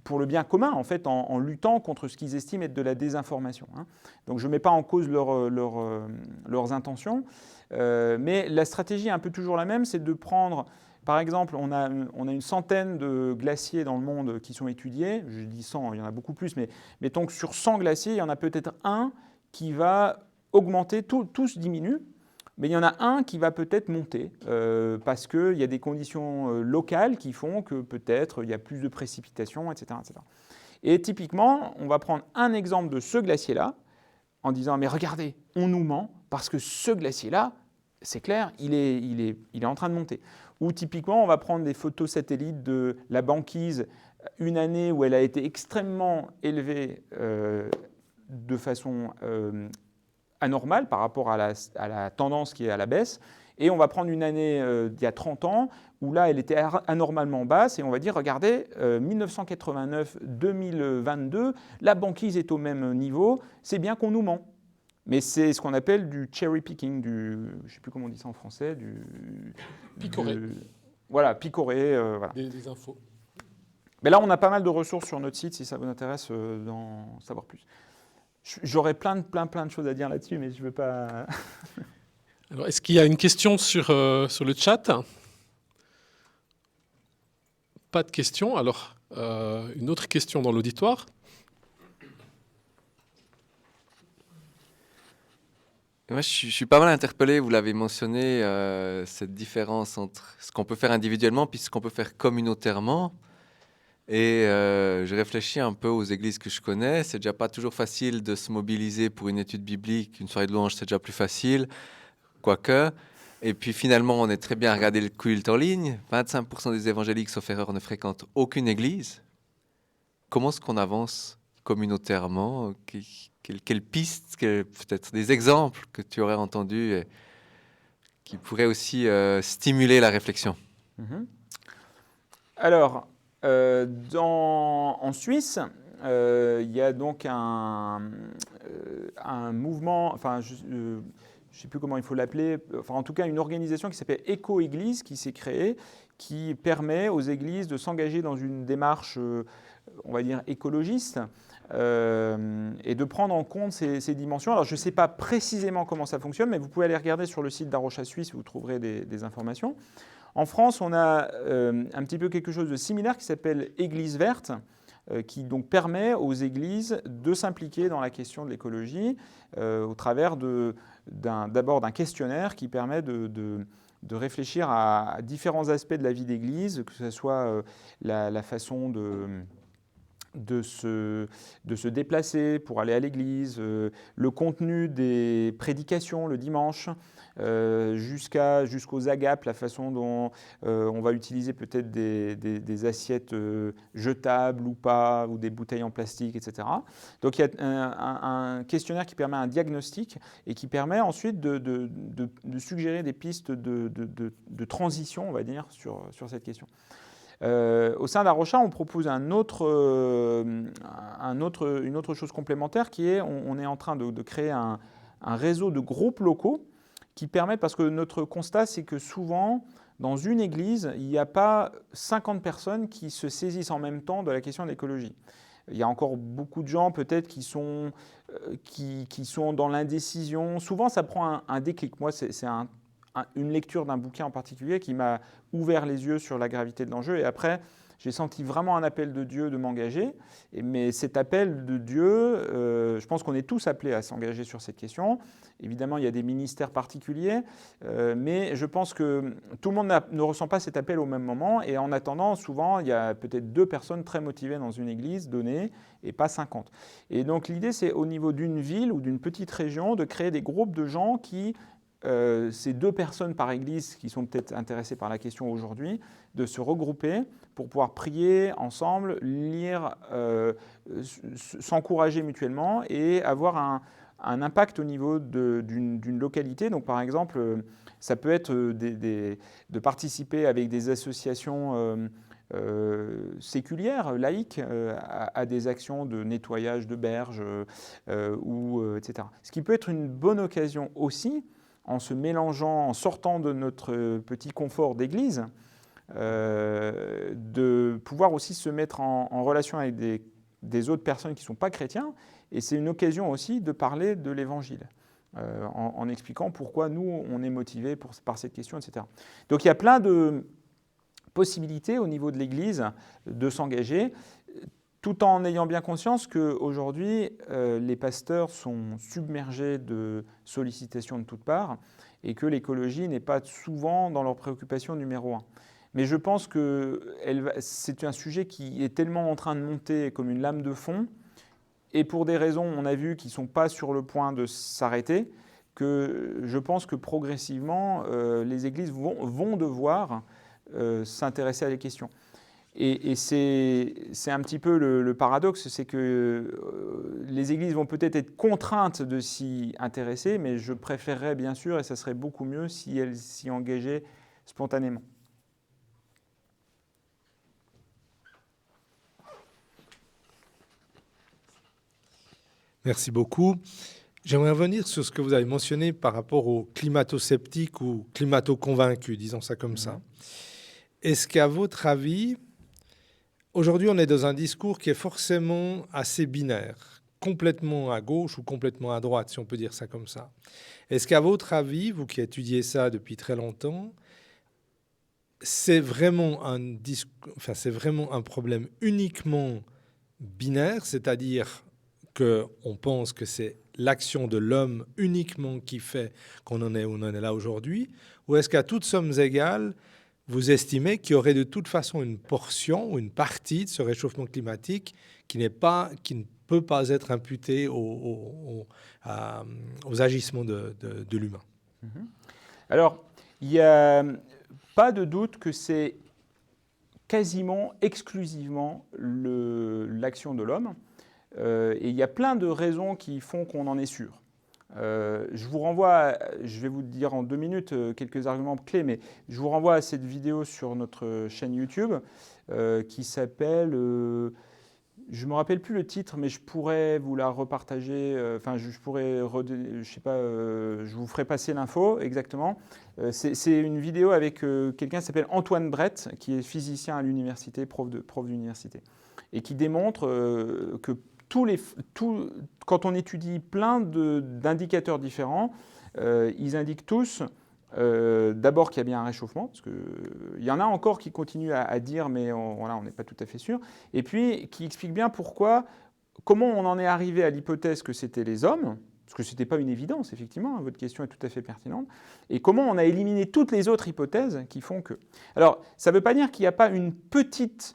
pour le bien commun, en fait, en luttant contre ce qu'ils estiment être de la désinformation. Hein. Donc je ne mets pas en cause leurs intentions, mais la stratégie est un peu toujours la même, c'est de prendre... Par exemple, on a une centaine de glaciers dans le monde qui sont étudiés. Je dis 100, il y en a beaucoup plus, mais mettons que sur 100 glaciers, il y en a peut-être un qui va augmenter, tous diminuent, mais il y en a un qui va peut-être monter parce qu'il y a des conditions locales qui font que peut-être il y a plus de précipitations, etc., etc. Et typiquement, on va prendre un exemple de ce glacier-là en disant « mais regardez, on nous ment parce que ce glacier-là, c'est clair, il est en train de monter ». Ou typiquement, on va prendre des photos satellites de la banquise une année où elle a été extrêmement élevée de façon anormale par rapport à la tendance qui est à la baisse. Et on va prendre une année d'il y a 30 ans où là, elle était anormalement basse. Et on va dire, regardez, 1989-2022, la banquise est au même niveau. C'est bien qu'on nous ment. Mais c'est ce qu'on appelle du cherry picking, je ne sais plus comment on dit ça en français, picoré. Voilà, picoré. Voilà. Des infos. Mais là, on a pas mal de ressources sur notre site si ça vous intéresse d'en savoir plus. J'aurais plein de choses à dire là-dessus, mais je ne veux pas... Alors, est-ce qu'il y a une question sur le chat? Pas de question. Alors, une autre question dans l'auditoire. Moi, je suis pas mal interpellé, vous l'avez mentionné, cette différence entre ce qu'on peut faire individuellement puis ce qu'on peut faire communautairement. Et je réfléchis un peu aux églises que je connais. C'est déjà pas toujours facile de se mobiliser pour une étude biblique. Une soirée de louange, c'est déjà plus facile, quoique. Et puis finalement, on est très bien à regarder le culte en ligne. 25% des évangéliques, sauf erreur, ne fréquentent aucune église. Comment est-ce qu'on avance communautairement? Quelles pistes, peut-être des exemples que tu aurais entendus et qui pourraient aussi stimuler la réflexion? Alors, en Suisse, il y a donc un mouvement, enfin, je ne sais plus comment il faut l'appeler, enfin, en tout cas une organisation qui s'appelle Éco-Église qui s'est créée, qui permet aux églises de s'engager dans une démarche, on va dire, écologiste, et de prendre en compte ces dimensions. Alors, je ne sais pas précisément comment ça fonctionne, mais vous pouvez aller regarder sur le site d'Arocha Suisse, vous trouverez des informations. En France, on a un petit peu quelque chose de similaire qui s'appelle Église verte, qui donc permet aux églises de s'impliquer dans la question de l'écologie au travers d'abord d'un questionnaire qui permet de réfléchir à différents aspects de la vie d'église, que ce soit la façon de se déplacer pour aller à l'église, le contenu des prédications le dimanche, jusqu'aux agapes, la façon dont on va utiliser peut-être des assiettes jetables ou pas, ou des bouteilles en plastique, etc. Donc il y a un questionnaire qui permet un diagnostic et qui permet ensuite de suggérer des pistes de transition, on va dire, sur cette question. Au sein d'Arocha, on propose une autre chose complémentaire qui est, on est en train de créer un réseau de groupes locaux qui permettent, parce que notre constat, c'est que souvent, dans une église, il n'y a pas 50 personnes qui se saisissent en même temps de la question de l'écologie. Il y a encore beaucoup de gens peut-être qui sont dans l'indécision. Souvent, ça prend un déclic. Moi, c'est une lecture d'un bouquin en particulier qui m'a ouvert les yeux sur la gravité de l'enjeu. Et après, j'ai senti vraiment un appel de Dieu de m'engager. Mais cet appel de Dieu, je pense qu'on est tous appelés à s'engager sur cette question. Évidemment, il y a des ministères particuliers, mais je pense que tout le monde ne ressent pas cet appel au même moment. Et en attendant, souvent, il y a peut-être 2 personnes très motivées dans une église donnée et pas 50. Et donc l'idée, c'est au niveau d'une ville ou d'une petite région de créer des groupes de gens qui, ces 2 personnes par église qui sont peut-être intéressées par la question aujourd'hui, de se regrouper pour pouvoir prier ensemble, lire, s'encourager mutuellement et avoir un impact au niveau d'une localité. Donc par exemple, ça peut être de participer avec des associations séculières, laïques, à des actions de nettoyage de berges, etc. Ce qui peut être une bonne occasion aussi, en se mélangeant, en sortant de notre petit confort d'église, de pouvoir aussi se mettre en relation avec des autres personnes qui ne sont pas chrétiens. Et c'est une occasion aussi de parler de l'Évangile, en expliquant pourquoi nous, on est motivés par cette question, etc. Donc il y a plein de possibilités au niveau de l'Église de s'engager, tout en ayant bien conscience qu'aujourd'hui, les pasteurs sont submergés de sollicitations de toutes parts et que l'écologie n'est pas souvent dans leur préoccupation numéro 1. Mais je pense que c'est un sujet qui est tellement en train de monter comme une lame de fond, et pour des raisons, on a vu, qui ne sont pas sur le point de s'arrêter, que je pense que progressivement, les églises vont devoir s'intéresser à les questions. Et c'est un petit peu le paradoxe, c'est que les églises vont peut-être être contraintes de s'y intéresser, mais je préférerais bien sûr, et ça serait beaucoup mieux, si elles s'y engageaient spontanément. Merci beaucoup. J'aimerais revenir sur ce que vous avez mentionné par rapport aux climato-sceptiques ou climato-convaincus, disons ça comme ça. Est-ce qu'à votre avis, aujourd'hui on est dans un discours qui est forcément assez binaire, complètement à gauche ou complètement à droite, si on peut dire ça comme ça. Est-ce qu'à votre avis, vous qui étudiez ça depuis très longtemps, c'est vraiment un problème uniquement binaire, c'est-à-dire qu'on pense que c'est l'action de l'homme uniquement qui fait qu'on en est où on en est là aujourd'hui, ou est-ce qu'à toutes sommes égales, vous estimez qu'il y aurait de toute façon une portion ou une partie de ce réchauffement climatique qui ne peut pas être imputée aux agissements de l'humain? Alors, il n'y a pas de doute que c'est quasiment exclusivement l'action de l'homme. Et il y a plein de raisons qui font qu'on en est sûr. Je vous renvoie, je vais vous dire en 2 minutes quelques arguments clés, mais je vous renvoie à cette vidéo sur notre chaîne YouTube qui s'appelle, je ne me rappelle plus le titre, mais je pourrais vous la repartager, je vous ferai passer l'info exactement. C'est une vidéo avec quelqu'un qui s'appelle Antoine Brett, qui est physicien à l'université, prof d'université, et qui démontre que quand on étudie plein d'indicateurs différents, ils indiquent tous d'abord qu'il y a bien un réchauffement, parce qu'il y en a encore qui continuent à dire, mais on n'est pas tout à fait sûr, et puis qui expliquent bien comment on en est arrivé à l'hypothèse que c'était les hommes, parce que ce n'était pas une évidence, effectivement, hein, votre question est tout à fait pertinente, et comment on a éliminé toutes les autres hypothèses qui font que... Alors, ça ne veut pas dire qu'il n'y a pas une petite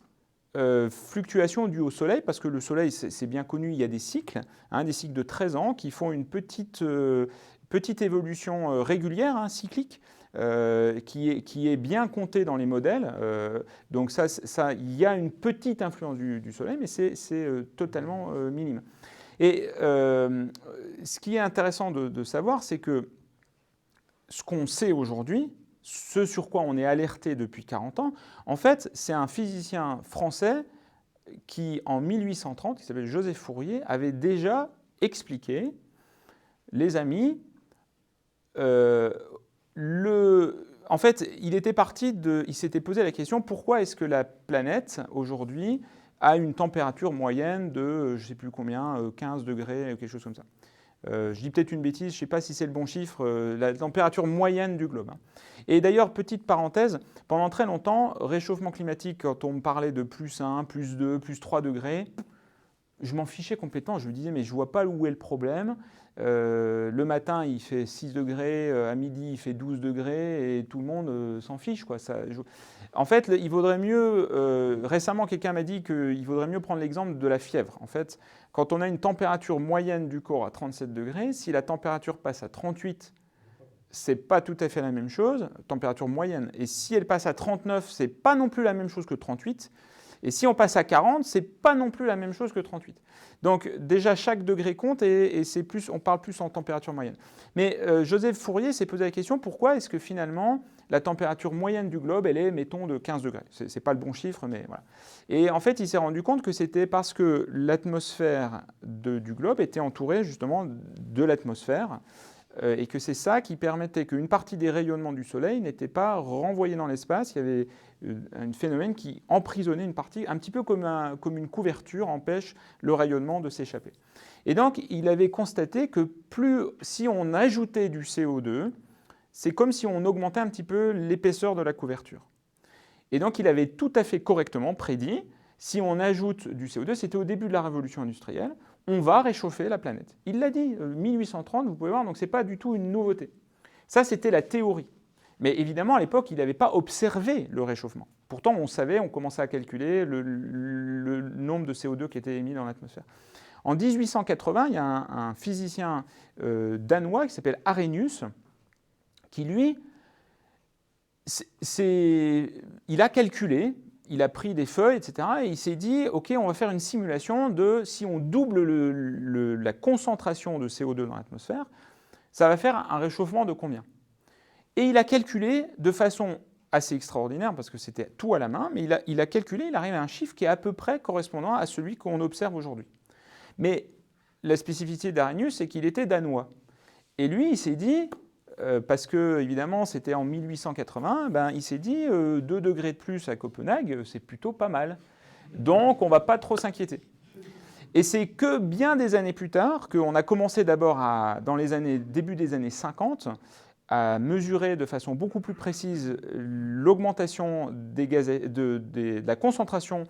fluctuation due au Soleil, parce que le Soleil, c'est bien connu, il y a des cycles de 13 ans qui font une petite évolution régulière, cyclique, qui est bien comptée dans les modèles. Donc il y a une petite influence du Soleil, mais c'est totalement minime. Et ce qui est intéressant de savoir, c'est que ce qu'on sait aujourd'hui, ce sur quoi on est alerté depuis 40 ans, en fait, c'est un physicien français qui, en 1830, qui s'appelle Joseph Fourier, avait déjà expliqué, les amis, en fait, il s'était posé la question, pourquoi est-ce que la planète, aujourd'hui, a une température moyenne de, je ne sais plus combien, 15 degrés, quelque chose comme ça. Je dis peut-être une bêtise, je ne sais pas si c'est le bon chiffre, la température moyenne du globe. Et d'ailleurs, petite parenthèse, pendant très longtemps, réchauffement climatique, quand on me parlait de plus 1, plus 2, plus 3 degrés, je m'en fichais complètement. Je me disais, mais je ne vois pas où est le problème. Le matin, il fait 6 degrés, à midi, il fait 12 degrés, et tout le monde s'en fiche, quoi. En fait, il vaudrait mieux... récemment, quelqu'un m'a dit qu'il vaudrait mieux prendre l'exemple de la fièvre. En fait, quand on a une température moyenne du corps à 37 degrés, si la température passe à 38, c'est pas tout à fait la même chose, température moyenne. Et si elle passe à 39, c'est pas non plus la même chose que 38. Et si on passe à 40, c'est pas non plus la même chose que 38. Donc déjà, chaque degré compte et c'est plus, on parle plus en température moyenne. Mais Joseph Fourier s'est posé la question, pourquoi est-ce que finalement la température moyenne du globe, elle est, mettons, de 15 degrés. C'est pas le bon chiffre, mais voilà. Et en fait, il s'est rendu compte que c'était parce que l'atmosphère du globe était entourée justement de l'atmosphère et que c'est ça qui permettait qu'une partie des rayonnements du Soleil n'était pas renvoyée dans l'espace. Il y avait un phénomène qui emprisonnait une partie, un petit peu comme une couverture empêche le rayonnement de s'échapper. Et donc, il avait constaté que si on ajoutait du CO2, c'est comme si on augmentait un petit peu l'épaisseur de la couverture. Et donc, il avait tout à fait correctement prédit, si on ajoute du CO2, c'était au début de la révolution industrielle, on va réchauffer la planète. Il l'a dit, 1830, vous pouvez voir, donc ce n'est pas du tout une nouveauté. Ça, c'était la théorie. Mais évidemment, à l'époque, il n'avait pas observé le réchauffement. Pourtant, on savait, on commençait à calculer le nombre de CO2 qui était émis dans l'atmosphère. En 1880, il y a un physicien danois qui s'appelle Arrhenius, qui lui, il a calculé, il a pris des feuilles, etc., et il s'est dit, OK, on va faire une simulation de si on double la concentration de CO2 dans l'atmosphère, ça va faire un réchauffement de combien? Et il a calculé de façon assez extraordinaire, parce que c'était tout à la main, mais il a calculé, il arrive à un chiffre qui est à peu près correspondant à celui qu'on observe aujourd'hui. Mais la spécificité d'Arrhenius, c'est qu'il était danois. Et lui, il s'est dit, parce que évidemment c'était en 1880, il s'est dit 2 degrés de plus à Copenhague, c'est plutôt pas mal. Donc on ne va pas trop s'inquiéter. Et c'est que bien des années plus tard qu'on a commencé d'abord dans les début des années 50 à mesurer de façon beaucoup plus précise l'augmentation de la concentration.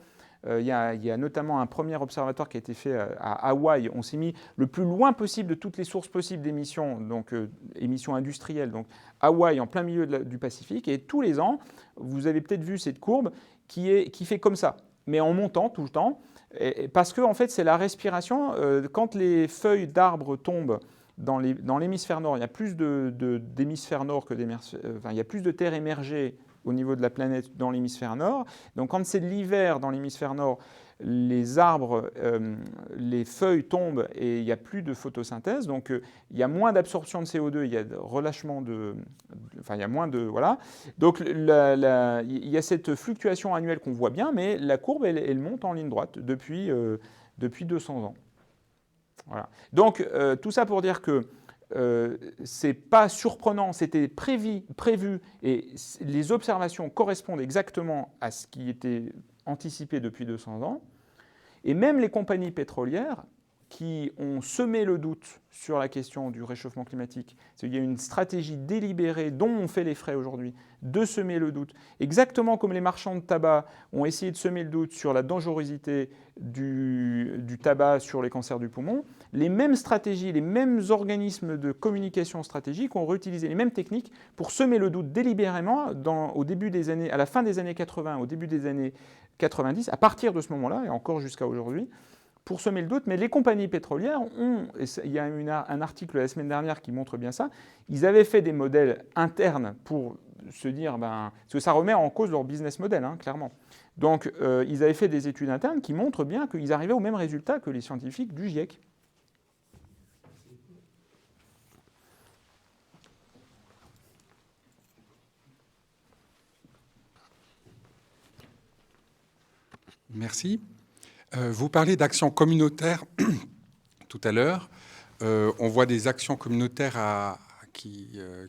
Il y a notamment un premier observatoire qui a été fait à Hawaï. On s'est mis le plus loin possible de toutes les sources possibles d'émissions, donc émissions industrielles, donc Hawaï en plein milieu du Pacifique. Et tous les ans, vous avez peut-être vu cette courbe qui fait comme ça, mais en montant tout le temps, parce que en fait c'est la respiration. Quand les feuilles d'arbres tombent dans l'hémisphère nord, il y a plus d'hémisphère nord que il y a plus de terre émergée au niveau de la planète dans l'hémisphère nord. Donc quand c'est l'hiver dans l'hémisphère nord, les arbres, les feuilles tombent et il n'y a plus de photosynthèse. Donc il y a moins d'absorption de CO2, il y a de relâchement il y a moins de... Voilà. Donc il y a cette fluctuation annuelle qu'on voit bien, mais la courbe, elle monte en ligne droite depuis 200 ans. Voilà. Donc tout ça pour dire que c'est pas surprenant, c'était prévu et les observations correspondent exactement à ce qui était anticipé depuis 200 ans. Et même les compagnies pétrolières qui ont semé le doute sur la question du réchauffement climatique, il y a une stratégie délibérée dont on fait les frais aujourd'hui de semer le doute, exactement comme les marchands de tabac ont essayé de semer le doute sur la dangerosité du tabac sur les cancers du poumon. Les mêmes stratégies, les mêmes organismes de communication stratégique ont réutilisé les mêmes techniques pour semer le doute délibérément à la fin des années 80, au début des années 90, à partir de ce moment-là, et encore jusqu'à aujourd'hui, pour semer le doute. Mais les compagnies pétrolières il y a un article la semaine dernière qui montre bien ça, ils avaient fait des modèles internes pour se dire, parce que ça remet en cause leur business model, clairement. Donc ils avaient fait des études internes qui montrent bien qu'ils arrivaient au même résultat que les scientifiques du GIEC. Merci. Vous parlez d'actions communautaires tout à l'heure. On voit des actions communautaires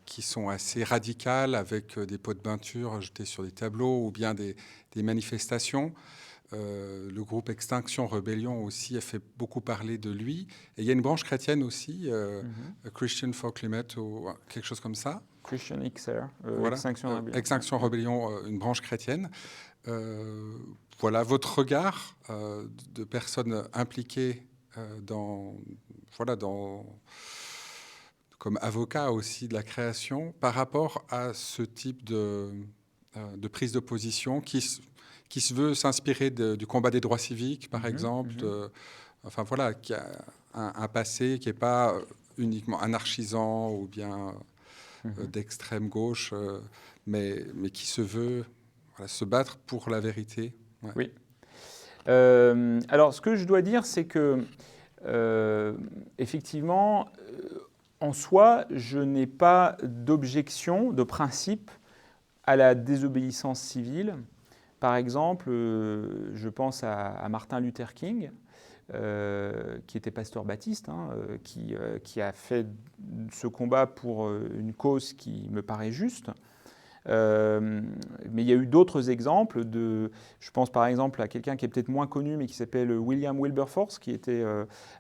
qui sont assez radicales, avec des pots de peinture jetés sur des tableaux ou bien des manifestations. Le groupe Extinction Rebellion aussi a fait beaucoup parler de lui. Et il y a une branche chrétienne aussi, Christian for Climate ou quelque chose comme ça. Christian XR, Voilà. Extinction Rebellion. Extinction Rebellion, une branche chrétienne. Voilà votre regard de personnes impliquées comme avocat aussi de la création par rapport à ce type de prise de position qui se veut s'inspirer du combat des droits civiques, par exemple, qui a un passé qui n'est pas uniquement anarchisant ou bien d'extrême gauche, mais qui se veut se battre pour la vérité. Ouais. Oui. Alors, ce que je dois dire, c'est que, effectivement, en soi, je n'ai pas d'objection, de principe à la désobéissance civile. Par exemple, je pense à Martin Luther King, qui était pasteur baptiste, qui a fait ce combat pour une cause qui me paraît juste. Mais il y a eu d'autres exemples. Je pense par exemple à quelqu'un qui est peut-être moins connu, mais qui s'appelle William Wilberforce, qui était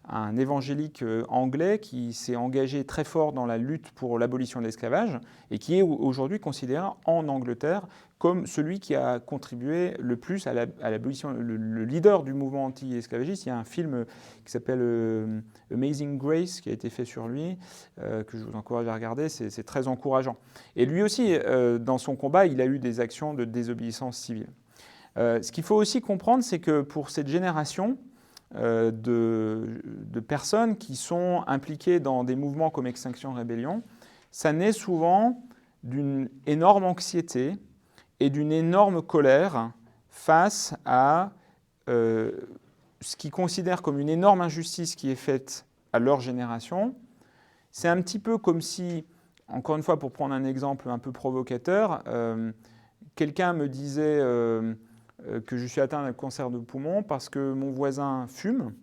un évangélique anglais qui s'est engagé très fort dans la lutte pour l'abolition de l'esclavage et qui est aujourd'hui considéré en Angleterre comme celui qui a contribué le plus à l'abolition, le leader du mouvement anti-esclavagiste. Il y a un film qui s'appelle Amazing Grace qui a été fait sur lui, que je vous encourage à regarder, c'est très encourageant. Et lui aussi, dans son combat, il a eu des actions de désobéissance civile. Ce qu'il faut aussi comprendre, c'est que pour cette génération de personnes qui sont impliquées dans des mouvements comme Extinction Rebellion, ça naît souvent d'une énorme anxiété et d'une énorme colère face à ce qu'ils considèrent comme une énorme injustice qui est faite à leur génération. C'est un petit peu comme si, encore une fois, pour prendre un exemple un peu provocateur, quelqu'un me disait que je suis atteint d'un cancer de poumon parce que mon voisin fume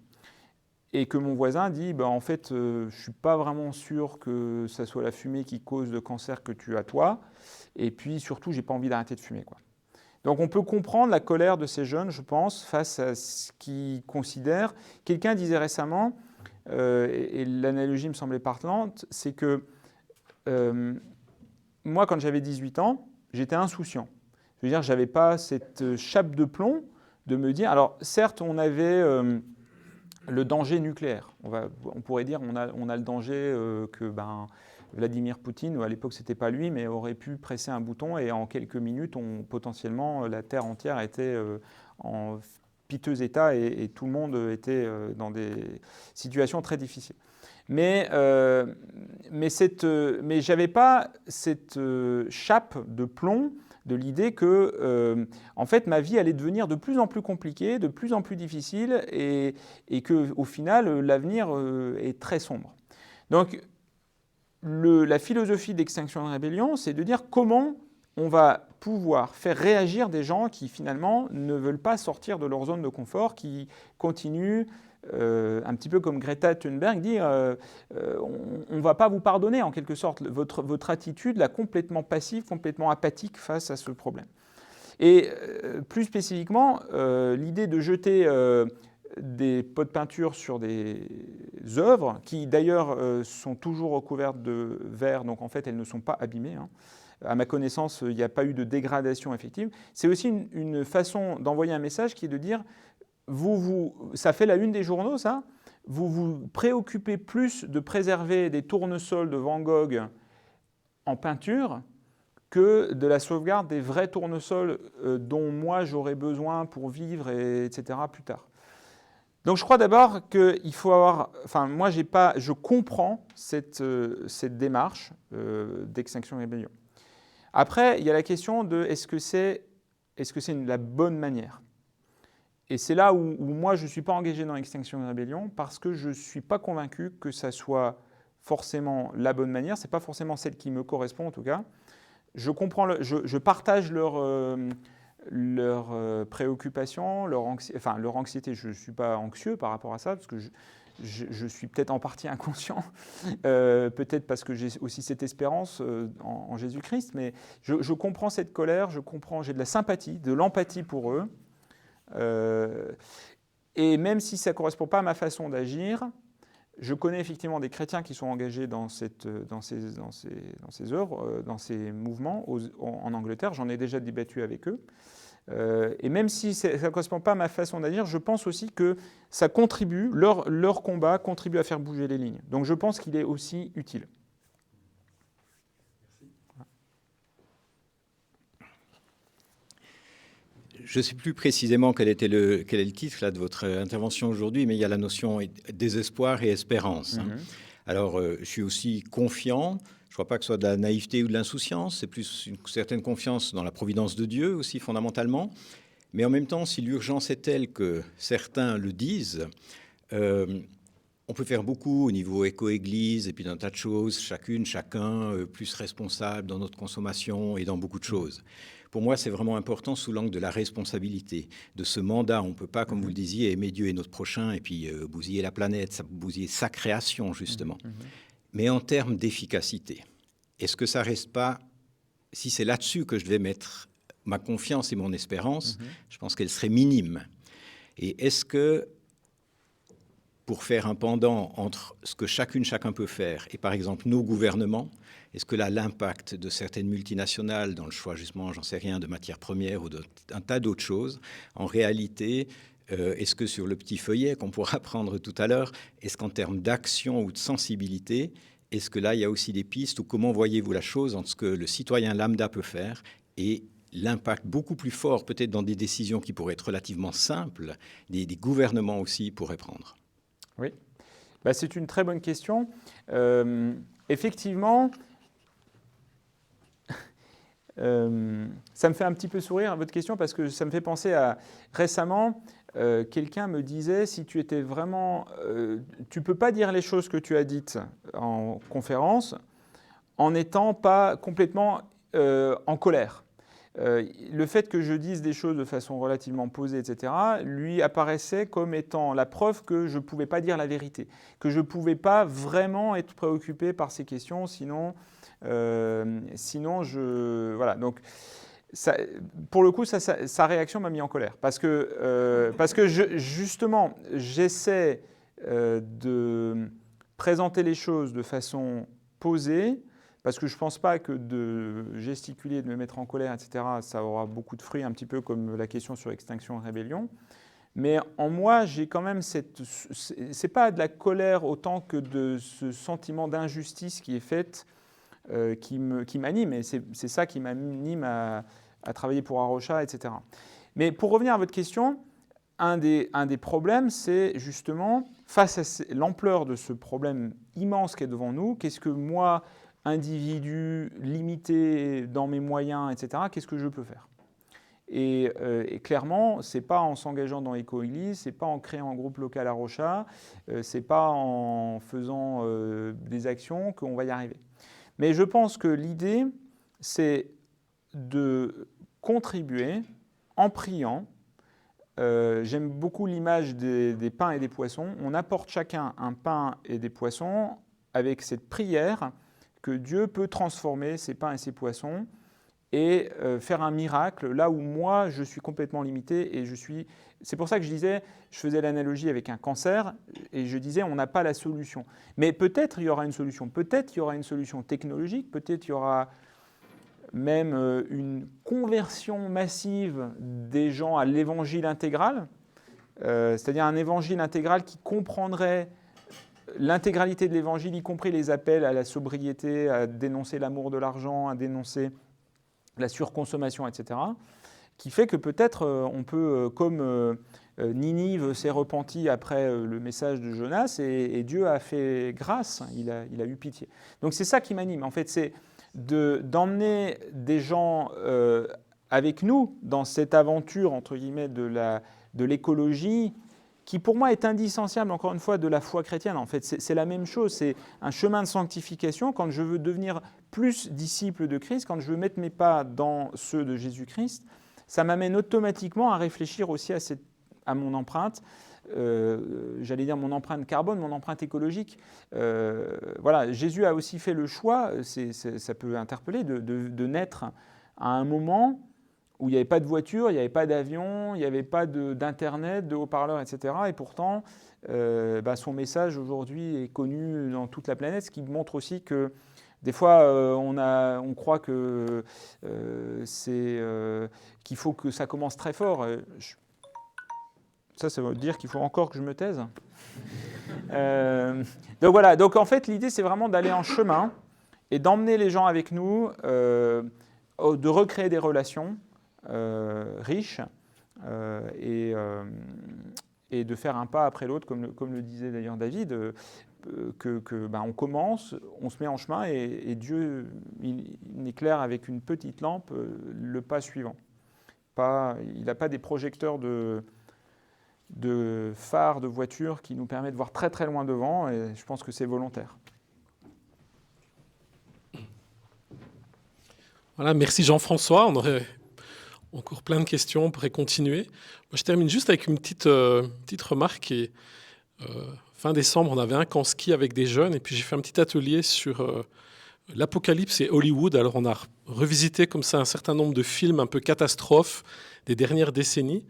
et que mon voisin dit en fait, je ne suis pas vraiment sûr que ça soit la fumée qui cause le cancer que tu as toi, et puis surtout, je n'ai pas envie d'arrêter de fumer, quoi. Donc on peut comprendre la colère de ces jeunes, je pense, face à ce qu'ils considèrent. Quelqu'un disait récemment, et l'analogie me semblait parlante, c'est que moi, quand j'avais 18 ans, j'étais insouciant. Je veux dire, je n'avais pas cette chape de plomb de me dire... Alors certes, on avait le danger nucléaire. On pourrait dire on a le danger que Vladimir Poutine, ou à l'époque c'était pas lui, mais aurait pu presser un bouton et en quelques minutes, potentiellement la Terre entière était en piteux état et tout le monde était dans des situations très difficiles. Mais j'avais pas cette chape de plomb de l'idée que en fait, ma vie allait devenir de plus en plus compliquée, de plus en plus difficile et qu'au final, l'avenir est très sombre. Donc, la philosophie d'Extinction Rebellion, c'est de dire comment on va pouvoir faire réagir des gens qui finalement ne veulent pas sortir de leur zone de confort, qui continuent, un petit peu comme Greta Thunberg, dire on ne va pas vous pardonner en quelque sorte. Votre attitude là, complètement passive, complètement apathique face à ce problème. Et plus spécifiquement, l'idée de jeter des pots de peinture sur des œuvres qui d'ailleurs sont toujours recouvertes de verre, donc en fait elles ne sont pas abîmées. À ma connaissance, il n'y a pas eu de dégradation effective. C'est aussi une façon d'envoyer un message qui est de dire, ça fait la une des journaux, ça, vous vous préoccupez plus de préserver des tournesols de Van Gogh en peinture que de la sauvegarde des vrais tournesols dont moi j'aurais besoin pour vivre, etc. plus tard. Donc je crois d'abord qu'il faut avoir... Enfin, moi, je comprends cette démarche d'Extinction Rebellion. Après, il y a la question de est-ce que c'est la bonne manière ? Et c'est là où moi, je ne suis pas engagé dans Extinction Rebellion parce que je ne suis pas convaincu que ça soit forcément la bonne manière. Ce n'est pas forcément celle qui me correspond, en tout cas. Je partage leur préoccupation, leur anxiété. Je ne suis pas anxieux par rapport à ça, parce que je suis peut-être en partie inconscient, peut-être parce que j'ai aussi cette espérance en Jésus-Christ, mais je comprends cette colère, j'ai de la sympathie, de l'empathie pour eux. Et même si ça ne correspond pas à ma façon d'agir, je connais effectivement des chrétiens qui sont engagés dans ces œuvres, dans ces mouvements en Angleterre. J'en ai déjà débattu avec eux. Et même si ça ne correspond pas à ma façon d'agir, je pense aussi que ça contribue, leur combat contribue à faire bouger les lignes. Donc je pense qu'il est aussi utile. Je ne sais plus précisément quel est le titre là, de votre intervention aujourd'hui, mais il y a la notion désespoir et espérance. Hein. Alors, je suis aussi confiant. Je ne crois pas que ce soit de la naïveté ou de l'insouciance. C'est plus une certaine confiance dans la providence de Dieu aussi, fondamentalement. Mais en même temps, si l'urgence est telle que certains le disent, on peut faire beaucoup au niveau éco-église et puis d'un tas de choses, chacun plus responsable dans notre consommation et dans beaucoup de choses. Pour moi, c'est vraiment important sous l'angle de la responsabilité, de ce mandat. On ne peut pas, comme vous le disiez, aimer Dieu et notre prochain et puis bousiller la planète, bousiller sa création, justement. Mais en termes d'efficacité, est-ce que ça ne reste pas, si c'est là-dessus que je devais mettre ma confiance et mon espérance, je pense qu'elle serait minime. Et est-ce que, pour faire un pendant entre ce que chacun peut faire et par exemple nos gouvernements, est-ce que là l'impact de certaines multinationales dans le choix justement, j'en sais rien, de matières premières ou d'un tas d'autres choses, en réalité, est-ce que sur le petit feuillet qu'on pourra prendre tout à l'heure, est-ce qu'en termes d'action ou de sensibilité, est-ce que là il y a aussi des pistes ou comment voyez-vous la chose entre ce que le citoyen lambda peut faire et l'impact beaucoup plus fort peut-être dans des décisions qui pourraient être relativement simples, des gouvernements aussi pourraient prendre? Oui, c'est une très bonne question. Effectivement, ça me fait un petit peu sourire votre question parce que ça me fait penser à récemment, quelqu'un me disait si tu étais vraiment, tu peux pas dire les choses que tu as dites en conférence en n'étant pas complètement en colère. Le fait que je dise des choses de façon relativement posée, etc., lui apparaissait comme étant la preuve que je ne pouvais pas dire la vérité, que je ne pouvais pas vraiment être préoccupé par ces questions, sinon je... Voilà, donc ça, pour le coup, sa réaction m'a mis en colère, parce que justement, j'essaie de présenter les choses de façon posée, parce que je ne pense pas que de gesticuler, de me mettre en colère, etc., ça aura beaucoup de fruits, un petit peu comme la question sur Extinction et Rébellion. Mais en moi, j'ai quand même c'est pas de la colère autant que de ce sentiment d'injustice qui est fait, qui m'anime. Et c'est ça qui m'anime à travailler pour Arocha, etc. Mais pour revenir à votre question, un des problèmes, c'est justement, face à l'ampleur de ce problème immense qui est devant nous, qu'est-ce que moi, individu limité dans mes moyens, etc., qu'est-ce que je peux faire ? Et clairement, ce n'est pas en s'engageant dans Éco-Église, ce n'est pas en créant un groupe local à Rocha, ce n'est pas en faisant des actions qu'on va y arriver. Mais je pense que l'idée, c'est de contribuer en priant. J'aime beaucoup l'image des pains et des poissons. On apporte chacun un pain et des poissons avec cette prière que Dieu peut transformer ces pains et ces poissons et faire un miracle là où moi je suis complètement limité et c'est pour ça que je faisais l'analogie avec un cancer et je disais on n'a pas la solution. Mais peut-être il y aura une solution, peut-être il y aura une solution technologique, peut-être il y aura même une conversion massive des gens à l'évangile intégral, c'est-à-dire un évangile intégral qui comprendrait l'intégralité de l'évangile, y compris les appels à la sobriété, à dénoncer l'amour de l'argent, à dénoncer la surconsommation, etc., qui fait que peut-être on peut, comme Ninive s'est repenti après le message de Jonas, et Dieu a fait grâce, il a eu pitié. Donc c'est ça qui m'anime, en fait, c'est d'emmener des gens avec nous dans cette aventure, entre guillemets, de l'écologie, qui pour moi est indissociable, encore une fois, de la foi chrétienne. En fait, c'est la même chose, c'est un chemin de sanctification. Quand je veux devenir plus disciple de Christ, quand je veux mettre mes pas dans ceux de Jésus-Christ, ça m'amène automatiquement à réfléchir aussi à mon empreinte, j'allais dire mon empreinte carbone, mon empreinte écologique. Voilà, Jésus a aussi fait le choix, ça peut interpeller, de naître à un moment où il n'y avait pas de voiture, il n'y avait pas d'avion, il n'y avait pas d'internet, de haut-parleurs, etc. Et pourtant, son message aujourd'hui est connu dans toute la planète, ce qui montre aussi que des fois, on croit que qu'il faut que ça commence très fort. Ça veut dire qu'il faut encore que je me taise. Donc voilà, donc en fait, l'idée, c'est vraiment d'aller en chemin et d'emmener les gens avec nous, de recréer des relations riches et de faire un pas après l'autre, comme le disait d'ailleurs David, on commence, on se met en chemin et Dieu il éclaire avec une petite lampe le pas suivant. Il n'a pas des projecteurs de phares de voitures qui nous permettent de voir très très loin devant, et je pense que c'est volontaire. Voilà, merci Jean-François. On aurait encore plein de questions, on pourrait continuer. Moi, je termine juste avec une petite remarque. Fin décembre, on avait un camp ski avec des jeunes, et puis j'ai fait un petit atelier sur l'Apocalypse et Hollywood. Alors on a revisité comme ça un certain nombre de films un peu catastrophes des dernières décennies.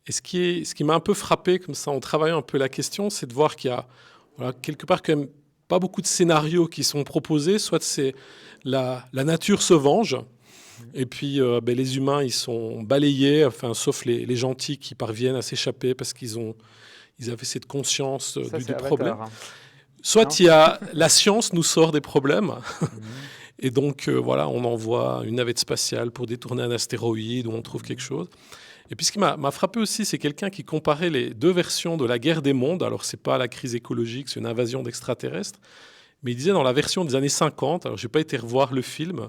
Et ce qui m'a un peu frappé comme ça en travaillant un peu la question, c'est de voir qu'il y a quelque part quand même pas beaucoup de scénarios qui sont proposés. Soit c'est la nature se venge, et puis les humains ils sont balayés, sauf les gentils qui parviennent à s'échapper parce qu'ils avaient cette conscience du problème. Soit il y a la science nous sort des problèmes, et donc on envoie une navette spatiale pour détourner un astéroïde où on trouve quelque chose. Et puis ce qui m'a frappé aussi, c'est quelqu'un qui comparait les deux versions de la guerre des mondes. Alors c'est pas la crise écologique, c'est une invasion d'extraterrestres, mais il disait dans la version des années 50, alors j'ai pas été revoir le film,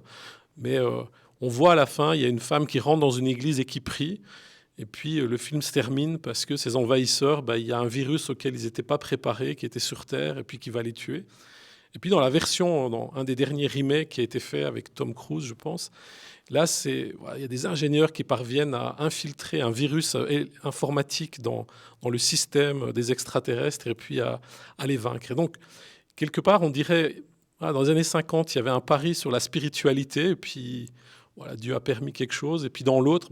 mais on voit à la fin, il y a une femme qui rentre dans une église et qui prie. Et puis le film se termine parce que ces envahisseurs, il y a un virus auquel ils n'étaient pas préparés, qui était sur Terre, et puis qui va les tuer. Et puis dans un des derniers remakes qui a été fait avec Tom Cruise, je pense, là, il y a des ingénieurs qui parviennent à infiltrer un virus informatique dans le système des extraterrestres et puis à les vaincre. Et donc, quelque part, on dirait, dans les années 50, il y avait un pari sur la spiritualité, et puis Dieu a permis quelque chose. Et puis dans l'autre,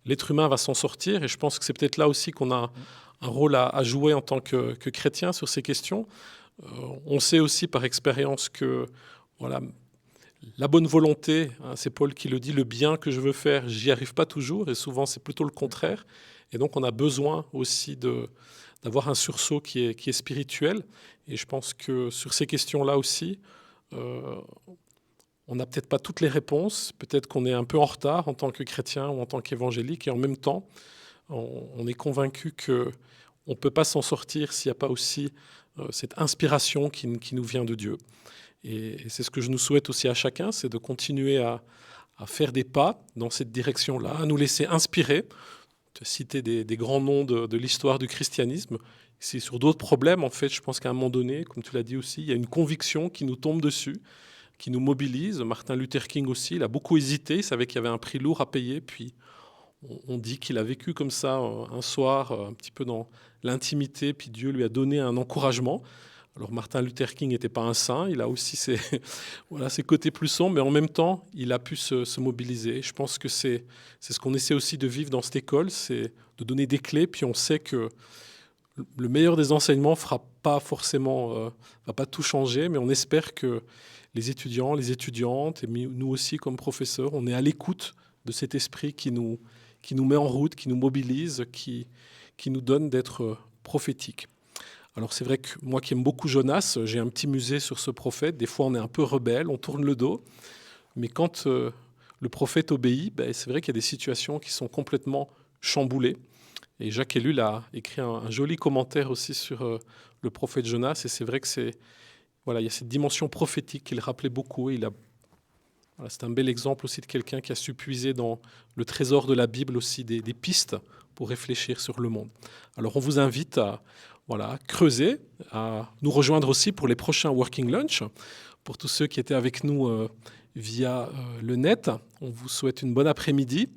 l'être humain va s'en sortir. Et je pense que c'est peut-être là aussi qu'on a un rôle à jouer en tant que chrétien sur ces questions. On sait aussi par expérience que la bonne volonté, c'est Paul qui le dit, le bien que je veux faire, j'y arrive pas toujours, et souvent c'est plutôt le contraire. Et donc on a besoin aussi d'avoir un sursaut qui est spirituel. Et je pense que sur ces questions-là aussi, on n'a peut-être pas toutes les réponses, peut-être qu'on est un peu en retard en tant que chrétien ou en tant qu'évangélique, et en même temps, on est convaincu qu'on ne peut pas s'en sortir s'il n'y a pas aussi cette inspiration qui nous vient de Dieu. Et c'est ce que je nous souhaite aussi à chacun, c'est de continuer à faire des pas dans cette direction-là, à nous laisser inspirer. Tu as cité des grands noms de l'histoire du christianisme. C'est sur d'autres problèmes, en fait, je pense qu'à un moment donné, comme tu l'as dit aussi, il y a une conviction qui nous tombe dessus, qui nous mobilise. Martin Luther King aussi, il a beaucoup hésité, il savait qu'il y avait un prix lourd à payer, puis on dit qu'il a vécu comme ça un soir, un petit peu dans l'intimité, puis Dieu lui a donné un encouragement. Alors Martin Luther King n'était pas un saint, il a aussi ses côtés plus sombres, mais en même temps, il a pu se mobiliser. Je pense que c'est ce qu'on essaie aussi de vivre dans cette école, c'est de donner des clés, puis on sait que le meilleur des enseignements fera pas forcément, va pas tout changer, mais on espère que les étudiants, les étudiantes, et nous aussi comme professeurs, on est à l'écoute de cet esprit qui nous met en route, qui nous mobilise, qui nous donne d'être prophétique. Alors c'est vrai que moi qui aime beaucoup Jonas, j'ai un petit musée sur ce prophète. Des fois on est un peu rebelle, on tourne le dos, mais quand le prophète obéit, c'est vrai qu'il y a des situations qui sont complètement chamboulées. Et Jacques Ellul a écrit un joli commentaire aussi sur le prophète Jonas, et c'est vrai que il y a cette dimension prophétique qu'il rappelait beaucoup. C'est un bel exemple aussi de quelqu'un qui a su puiser dans le trésor de la Bible aussi des pistes pour réfléchir sur le monde. Alors on vous invite à creuser, à nous rejoindre aussi pour les prochains Working Lunch. Pour tous ceux qui étaient avec nous via le net. On vous souhaite une bonne après-midi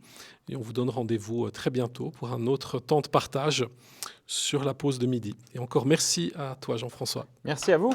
et on vous donne rendez-vous très bientôt pour un autre temps de partage sur la pause de midi. Et encore merci à toi, Jean-François. Merci à vous.